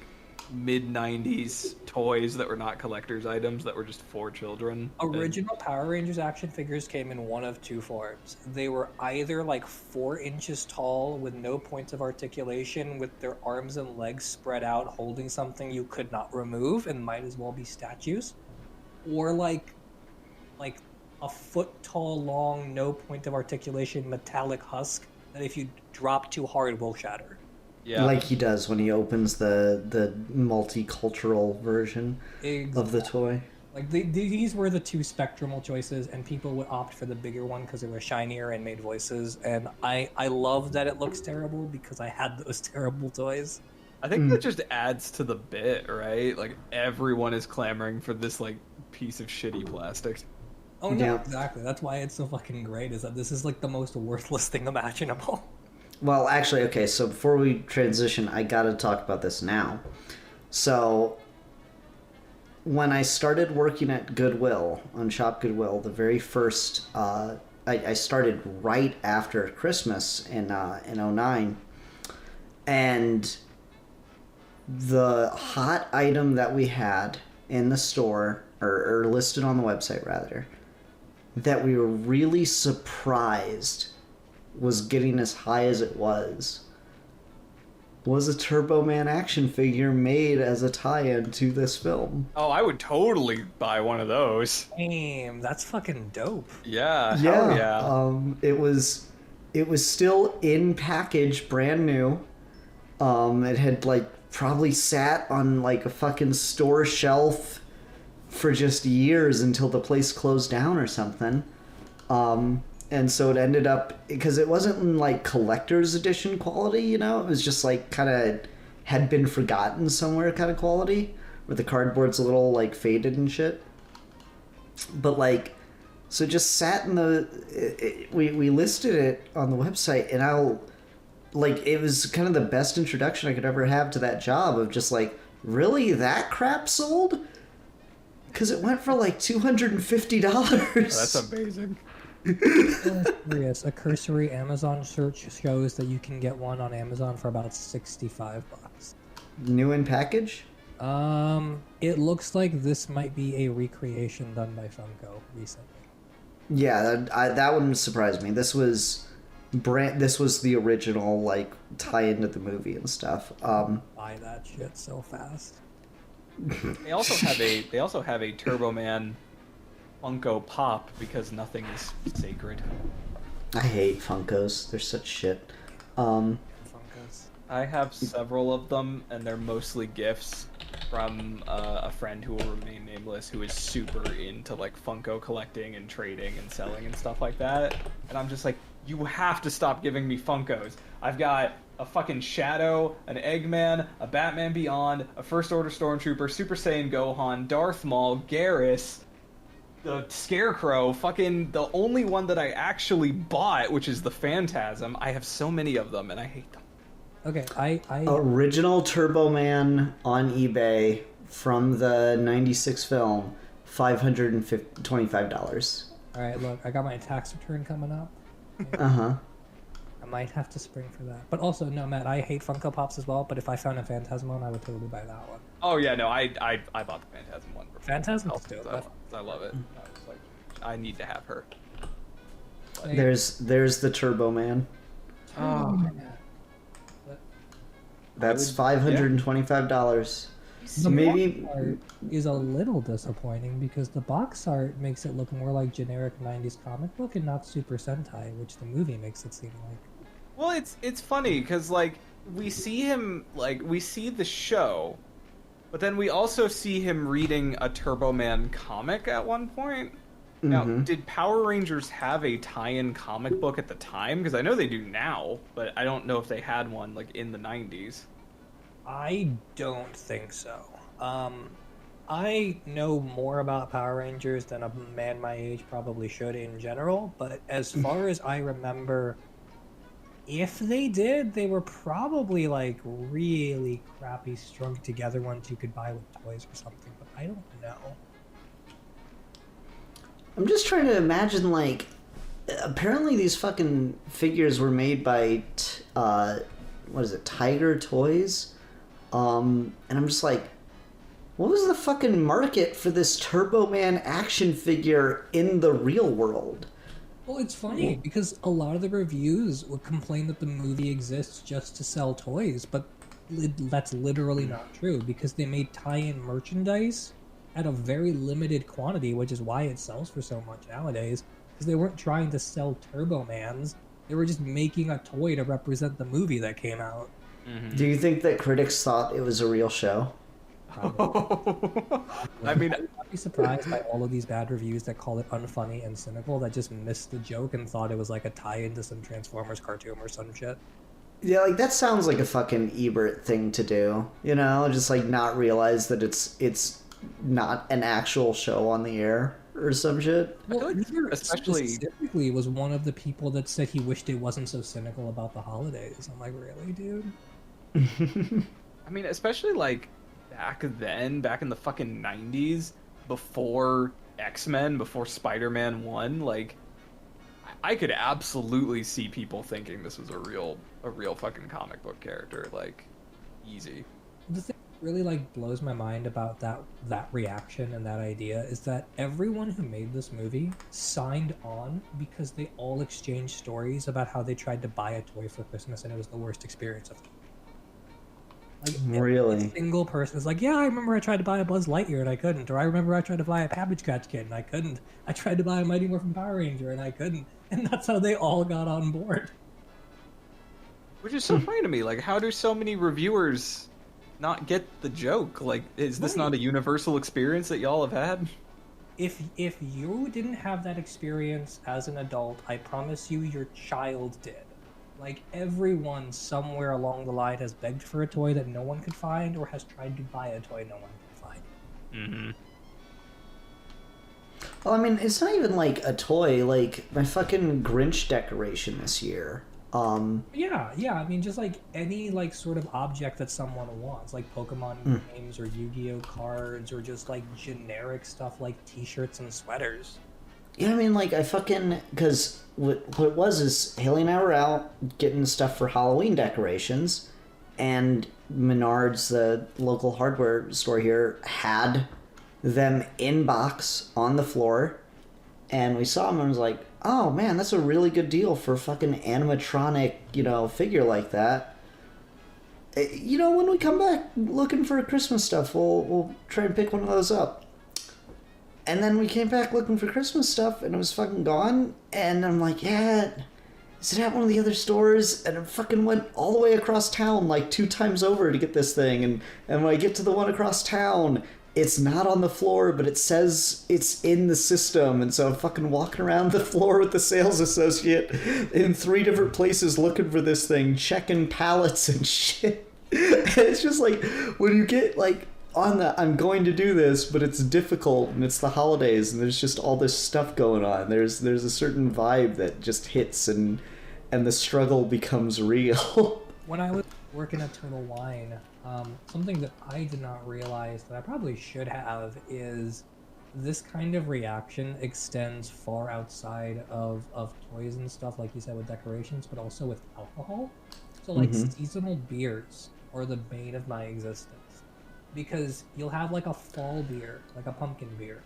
Speaker 3: mid-90s toys that were not collector's items that were just for children.
Speaker 4: Original Power Rangers action figures came in one of 2 forms. They were either like 4 inches tall with no points of articulation, with their arms and legs spread out holding something you could not remove and might as well be statues, or like a foot tall long, no point of articulation metallic husk that if you drop too hard will shatter.
Speaker 3: Yeah.
Speaker 2: Like he does when he opens the multicultural version of the toy.
Speaker 4: Like these were the two spectrumal choices, and people would opt for the bigger one because they were shinier and made voices. And I love that it looks terrible because I had those terrible toys.
Speaker 3: I think that just adds to the bit, right? Like everyone is clamoring for this like piece of shitty plastic.
Speaker 4: Oh no,
Speaker 2: Yeah.
Speaker 4: exactly. That's why it's so fucking great. Is that this is like the most worthless thing imaginable.
Speaker 2: Well, actually, okay, so before we transition, I gotta talk about this now. So, when I started working at Goodwill, on Shop Goodwill, the very first, I started right after Christmas in '09, and the hot item that we had in the store, or listed on the website rather, that we were really surprised was getting as high as it was a Turbo Man action figure made as a tie-in to this film.
Speaker 3: Oh, I would totally buy one of those.
Speaker 4: Damn, that's fucking dope.
Speaker 3: Yeah, hell yeah.
Speaker 2: It was still in package, brand new. It had like probably sat on like a fucking store shelf for just years until the place closed down or something. And so it ended up, because it wasn't in like collector's edition quality, you know, it was just like kind of had been forgotten somewhere kind of quality, where the cardboard's a little like faded and shit. But like, so it just sat in the, we listed it on the website, and it was kind of the best introduction I could ever have to that job of just like, really, that crap sold? Because it went for like $250.
Speaker 3: Oh, that's amazing.
Speaker 4: Curious. A cursory Amazon search shows that you can get one on Amazon for about $65.
Speaker 2: New in package?
Speaker 4: It looks like this might be a recreation done by Funko recently.
Speaker 2: Yeah, that wouldn't surprise me. This was the original like tie into the movie and stuff.
Speaker 4: Buy that shit so fast.
Speaker 3: They also have a Turbo Man Funko Pop because nothing is sacred.
Speaker 2: I hate Funkos. They're such shit.
Speaker 4: Funkos.
Speaker 3: I have several of them, and they're mostly gifts from a friend who will remain nameless, who is super into like Funko collecting and trading and selling and stuff like that. And I'm just like, you have to stop giving me Funkos. I've got a fucking Shadow, an Eggman, a Batman Beyond, a First Order Stormtrooper, Super Saiyan Gohan, Darth Maul, Garrus, the Scarecrow, fucking the only one that I actually bought, which is the Phantasm. I have so many of them, and I hate them.
Speaker 4: Okay, I
Speaker 2: Original Turbo Man on eBay from the '96 film, $525.
Speaker 4: all right. Look, I got my tax return coming up. I might have to spring for that. But also, no, Matt, I hate Funko Pops as well. But if I found a Phantasm one, I would totally buy that one.
Speaker 3: Oh yeah, no, I bought the Phantasm one.
Speaker 4: Phantasm's dope.
Speaker 3: I love it. I was like, I need to have her.
Speaker 2: There's the Turbo Man.
Speaker 3: Oh.
Speaker 2: That's $525.
Speaker 4: The
Speaker 2: Maybe
Speaker 4: box art is a little disappointing because the box art makes it look more like generic 90s comic book and not Super Sentai, which the movie makes it seem like.
Speaker 3: Well, it's funny because like we see him, like we see the show, but then we also see him reading a Turbo Man comic at one point. Now, did Power Rangers have a tie-in comic book at the time? Because I know they do now, but I don't know if they had one like in the 90s.
Speaker 4: I don't think so. I know more about Power Rangers than a man my age probably should in general, but as far as I remember, if they did, they were probably like really crappy strung together ones you could buy with toys or something, but I don't know.
Speaker 2: I'm just trying to imagine, like, apparently these fucking figures were made by, what is it, Tiger Toys? And I'm just like, what was the fucking market for this Turbo Man action figure in the real world?
Speaker 4: Well, it's funny because a lot of the reviews would complain that the movie exists just to sell toys, but that's literally not true because they made tie-in merchandise at a very limited quantity, which is why it sells for so much nowadays, because they weren't trying to sell Turbo Mans. They were just making a toy to represent the movie that came out.
Speaker 2: Do you think that critics thought it was a real show?
Speaker 3: I mean,
Speaker 4: I'd be surprised by all of these bad reviews that call it unfunny and cynical that just missed the joke and thought it was like a tie into some Transformers cartoon or some shit.
Speaker 2: Yeah, like that sounds like a fucking Ebert thing to do, you know, just like not realize that it's not an actual show on the air or some shit.
Speaker 3: I feel like
Speaker 4: Ebert
Speaker 3: especially
Speaker 4: specifically was one of the people that said he wished it wasn't so cynical about the holidays. I'm like, really, dude?
Speaker 3: I mean, especially like back in the fucking 90s, before X-Men, before Spider-Man 1, like I could absolutely see people thinking this was a real fucking comic book character, like easy.
Speaker 4: The thing that really like blows my mind about that reaction and that idea is that everyone who made this movie signed on because they all exchanged stories about how they tried to buy a toy for Christmas and it was the worst experience of them. Like,
Speaker 2: Really?
Speaker 4: every single person is like, yeah, I remember I tried to buy a Buzz Lightyear and I couldn't, or I remember I tried to buy a Cabbage Patch Kid and I couldn't. I tried to buy a Mighty Morphin Power Ranger and I couldn't, and that's how they all got on board.
Speaker 3: Which is so funny to me. Like, how do so many reviewers not get the joke? Like, is this not a universal experience that y'all have had?
Speaker 4: If you didn't have that experience as an adult, I promise you your child did. Like, everyone somewhere along the line has begged for a toy that no one could find or has tried to buy a toy no one could find.
Speaker 3: Mm-hmm.
Speaker 2: Well, I mean, it's not even like a toy, like my fucking Grinch decoration this year.
Speaker 4: Yeah, I mean, just like any like sort of object that someone wants, like Pokemon games or Yu-Gi-Oh cards or just like generic stuff like t-shirts and sweaters.
Speaker 2: Yeah, I mean, like, I fucking... Because what it was is Haley and I were out getting stuff for Halloween decorations, and Menards, the local hardware store here, had them in box on the floor, and we saw them and was like, oh, man, that's a really good deal for a fucking animatronic, you know, figure like that. You know, when we come back looking for Christmas stuff, we'll try and pick one of those up. And then we came back looking for Christmas stuff, and it was fucking gone. And I'm like, yeah, is it at one of the other stores? And I fucking went all the way across town, like 2 times over to get this thing. And when I get to the one across town, it's not on the floor, but it says it's in the system. And so I'm fucking walking around the floor with the sales associate in 3 different places looking for this thing, checking pallets and shit. And it's just like, when you get, like... on the I'm going to do this, but it's difficult and it's the holidays and there's just all this stuff going on. There's a certain vibe that just hits and the struggle becomes real.
Speaker 4: When I was working at Total Wine, something that I did not realize that I probably should have is this kind of reaction extends far outside of toys and stuff, like you said, with decorations, but also with alcohol. So like seasonal beers are the bane of my existence. Because you'll have like a fall beer, like a pumpkin beer,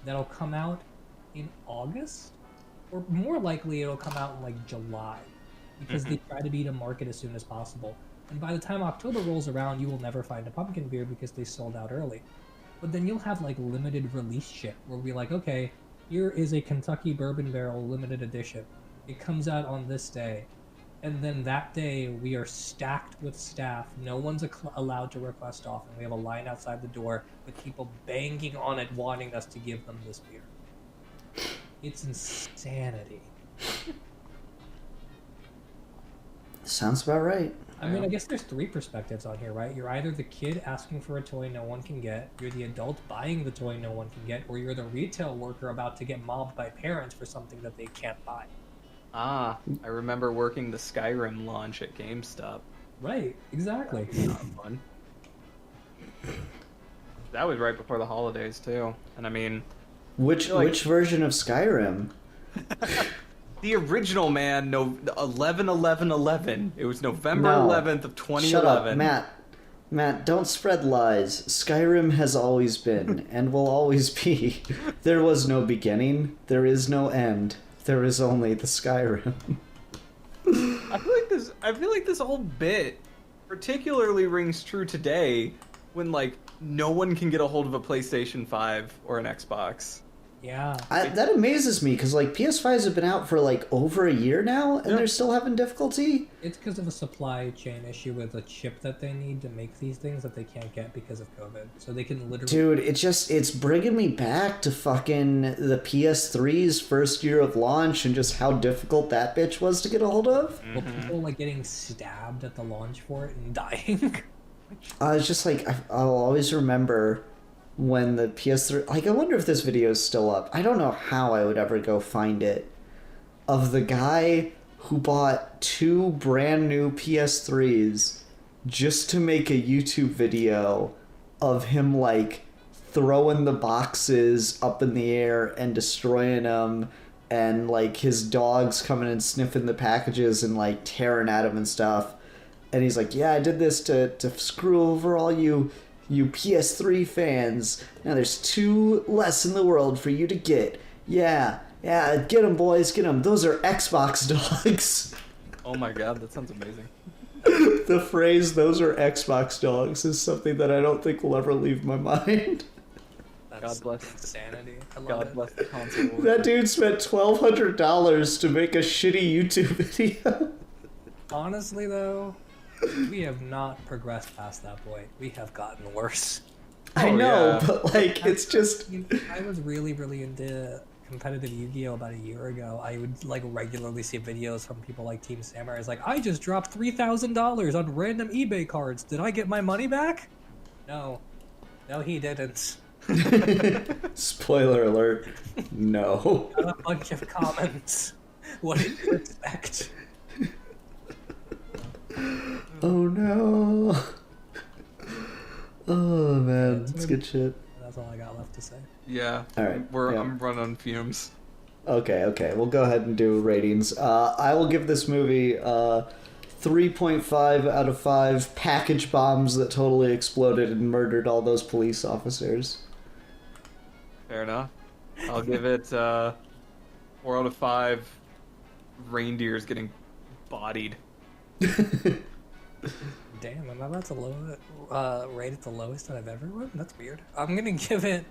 Speaker 4: that'll come out in August, or more likely it'll come out in like July, because they try to be to market as soon as possible. And by the time October rolls around, you will never find a pumpkin beer because they sold out early. But then you'll have like limited release shit, where we're like, okay, here is a Kentucky Bourbon Barrel limited edition. It comes out on this day. And then that day, we are stacked with staff. No one's allowed to request off, and we have a line outside the door with people banging on it, wanting us to give them this beer. It's insanity.
Speaker 2: Sounds about right.
Speaker 4: I mean, I guess there's 3 perspectives on here, right? You're either the kid asking for a toy no one can get, you're the adult buying the toy no one can get, or you're the retail worker about to get mobbed by parents for something that they can't buy.
Speaker 3: Ah, I remember working the Skyrim launch at GameStop.
Speaker 4: Right, exactly.
Speaker 3: That was fun. That was right before the holidays too, and I mean,
Speaker 2: Which version of Skyrim?
Speaker 3: the original, man. No, 11/11/11. It was November 11th of 2011.
Speaker 2: Shut up, Matt, don't spread lies. Skyrim has always been and will always be. There was no beginning. There is no end. There is only the Skyrim.
Speaker 3: I feel like this whole bit particularly rings true today, when like no one can get a hold of a PlayStation 5 or an Xbox.
Speaker 4: Yeah.
Speaker 2: That amazes me because like PS5s have been out for like over a year now, and they're still having difficulty.
Speaker 4: It's because of a supply chain issue with a chip that they need to make these things that they can't get because of COVID. So they can literally.
Speaker 2: Dude, it's bringing me back to fucking the PS3's first year of launch and just how difficult that bitch was to get a hold of.
Speaker 4: Well, people like getting stabbed at the launch for it and dying.
Speaker 2: I was just like, I'll always remember when the PS3, like, I wonder if this video is still up. I don't know how I would ever go find it. Of the guy who bought 2 brand new PS3s just to make a YouTube video of him, like, throwing the boxes up in the air and destroying them, and, like, his dogs coming and sniffing the packages and, like, tearing at him and stuff. And he's like, yeah, I did this to screw over all you PS3 fans. Now there's 2 less in the world for you to get. Yeah, get them, boys, get them. Those are Xbox dogs.
Speaker 3: Oh my god, that sounds amazing.
Speaker 2: The phrase, those are Xbox dogs, is something that I don't think will ever leave my mind.
Speaker 4: That's
Speaker 3: God bless
Speaker 4: insanity. I love
Speaker 3: God
Speaker 4: it.
Speaker 3: bless the console.
Speaker 2: That dude spent $1,200 to make a shitty YouTube video.
Speaker 4: Honestly, though, we have not progressed past that point. We have gotten worse.
Speaker 2: I
Speaker 3: Oh,
Speaker 2: know,
Speaker 3: yeah.
Speaker 2: but like, it's just...
Speaker 4: I was really, really into competitive Yu-Gi-Oh! About a year ago. I would like regularly see videos from people like Team Samurai. It's like, I just dropped $3,000 on random eBay cards. Did I get my money back? No. No, he didn't.
Speaker 2: Spoiler alert, no.
Speaker 4: Got a bunch of comments. What did you expect?
Speaker 2: Oh no. Oh man, it's good shit.
Speaker 4: That's all I got left to say.
Speaker 3: Yeah.
Speaker 2: All right, yeah.
Speaker 3: I'm running on fumes.
Speaker 2: Okay, we'll go ahead and do ratings. I will give this movie 3.5 out of 5 package bombs that totally exploded and murdered all those police officers.
Speaker 3: Fair enough. I'll give it 4 out of 5 reindeers getting bodied.
Speaker 4: Damn, am I about to rate it the lowest that I've ever run? That's weird. I'm gonna give it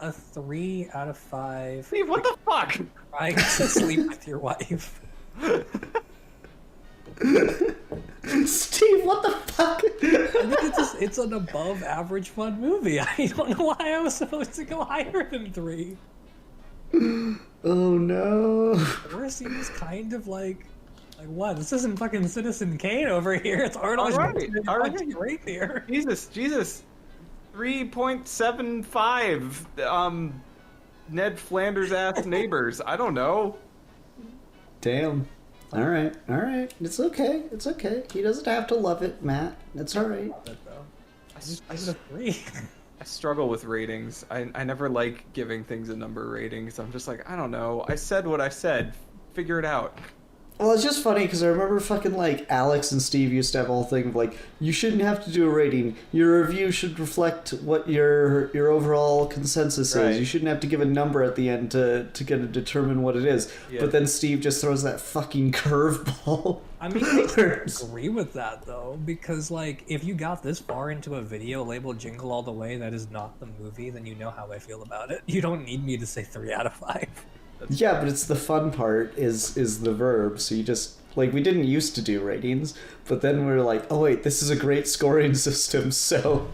Speaker 4: a 3 out of 5.
Speaker 3: Steve, what the fuck?
Speaker 4: Trying to sleep with your wife.
Speaker 2: Steve, what the fuck?
Speaker 4: I think it's an above average fun movie. I don't know why I was supposed to go higher than 3.
Speaker 2: Oh no.
Speaker 4: 4 seems kind of like what? This isn't fucking Citizen Kane over here. It's Arnold Schwarzenegger.
Speaker 3: All right.
Speaker 4: Right here.
Speaker 3: Jesus. 3.75. Ned Flanders ass neighbors. I don't know.
Speaker 2: Damn. All right. It's okay. He doesn't have to love it, Matt. It's all right.
Speaker 3: I,
Speaker 4: Give it a 3.
Speaker 3: I struggle with ratings. I never like giving things a number ratings. I'm just like, I don't know. I said what I said. Figure it out.
Speaker 2: Well, it's just funny because I remember fucking like Alex and Steve used to have a whole thing of like, you shouldn't have to do a rating. Your review should reflect what your overall consensus
Speaker 3: Right.
Speaker 2: is. You shouldn't have to give a number at the end to get to determine what it is.
Speaker 3: Yeah.
Speaker 2: But then Steve just throws that fucking curveball.
Speaker 4: I mean, I agree with that though, because like if you got this far into a video labeled Jingle All the Way that is not the movie, then you know how I feel about it. You don't need me to say 3 out of 5.
Speaker 2: Yeah, but it's the fun part is the verb. So you just like, we didn't used to do ratings, but then we were like, oh wait, this is a great scoring system, so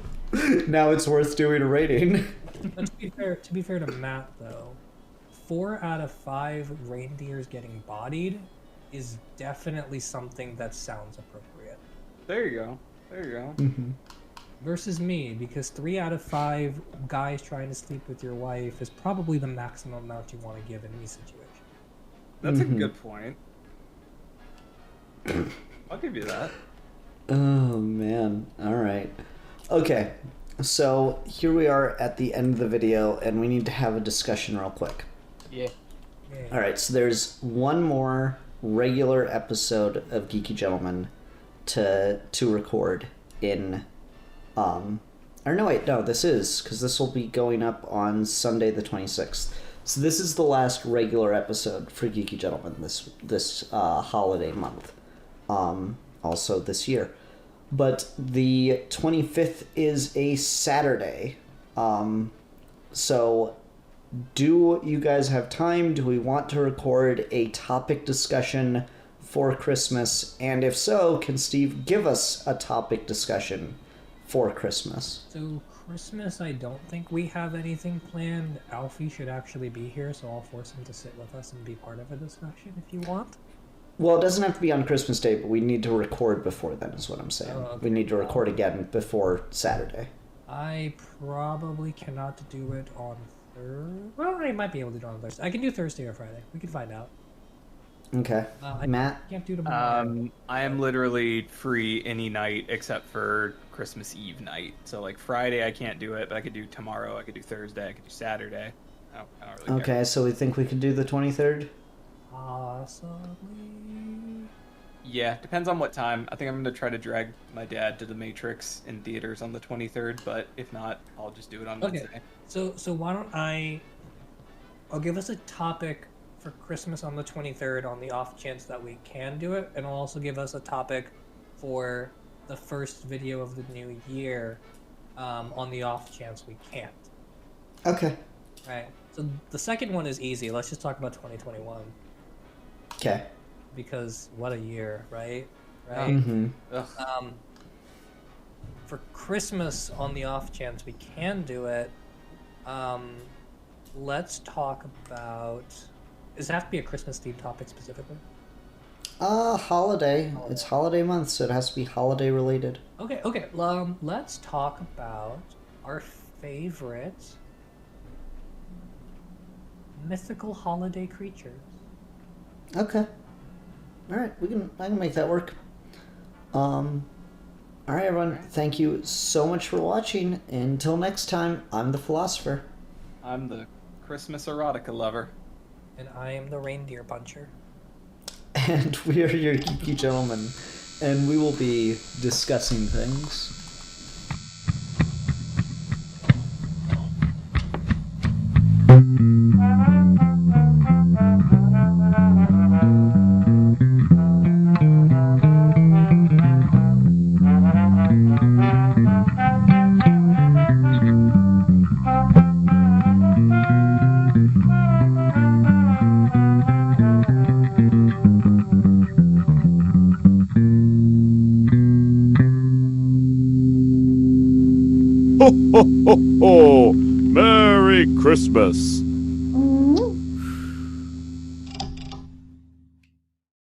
Speaker 2: now it's worth doing a rating.
Speaker 4: But to be fair to Matt though, 4 out of 5 reindeers getting bodied is definitely something that sounds appropriate.
Speaker 3: There you go.
Speaker 2: Mm-hmm.
Speaker 4: Versus me, because 3 out of 5 guys trying to sleep with your wife is probably the maximum amount you want to give in any situation.
Speaker 3: That's
Speaker 2: Mhm.
Speaker 3: a good point. I'll give you that.
Speaker 2: Oh man. Alright. Okay. So here we are at the end of the video and we need to have a discussion real quick.
Speaker 3: Yeah.
Speaker 4: Yeah.
Speaker 2: Alright, so there's one more regular episode of Geeky Gentlemen to record in this is, because this will be going up on Sunday the 26th. So this is the last regular episode for Geeky Gentlemen this holiday month. Also this year. But the 25th is a Saturday. So do you guys have time? Do we want to record a topic discussion for Christmas? And if so, can Steve give us a topic discussion for Christmas?
Speaker 4: So Christmas, I don't think we have anything planned. Alfie should actually be here, so I'll force him to sit with us and be part of a discussion if you want.
Speaker 2: Well, it doesn't have to be on Christmas Day, but we need to record before then, is what I'm saying.
Speaker 4: Oh, okay.
Speaker 2: We need to record again before Saturday.
Speaker 4: I probably cannot do it on Thursday. Well, I might be able to do it on Thursday. I can do Thursday or Friday. We can find out.
Speaker 2: Okay.
Speaker 4: I
Speaker 2: Matt?
Speaker 4: can't do tomorrow.
Speaker 3: I am literally free any night except for Christmas Eve night. So like Friday I can't do it, but I could do tomorrow, I could do Thursday, I could do Saturday. I don't really care.
Speaker 2: Okay, so we think we could do the 23rd?
Speaker 4: Possibly.
Speaker 3: Yeah, depends on what time. I think I'm going to try to drag my dad to the Matrix in theaters on the 23rd, but if not, I'll just do it on Wednesday.
Speaker 4: So why don't I'll give us a topic for Christmas on the 23rd on the off chance that we can do it, and I'll also give us a topic for the first video of the new year on the off chance we can't.
Speaker 2: Okay.
Speaker 4: Right. So the second one is easy. Let's just talk about 2021.
Speaker 2: Okay.
Speaker 4: Because what a year, right? Right.
Speaker 2: Mm-hmm.
Speaker 4: For Christmas, on the off chance we can do it, let's talk about. Does it have to be a Christmas themed topic specifically?
Speaker 2: Holiday. It's holiday month, so it has to be holiday related.
Speaker 4: Okay. Let's talk about our favorite mythical holiday creatures.
Speaker 2: Okay. All right, I can make that work. All right, everyone. Thank you so much for watching. Until next time, I'm the philosopher.
Speaker 3: I'm the Christmas erotica lover.
Speaker 4: And I am the reindeer puncher.
Speaker 2: And we are your geeky gentlemen, and we will be discussing things.
Speaker 5: Ho, ho, ho, ho! Merry Christmas!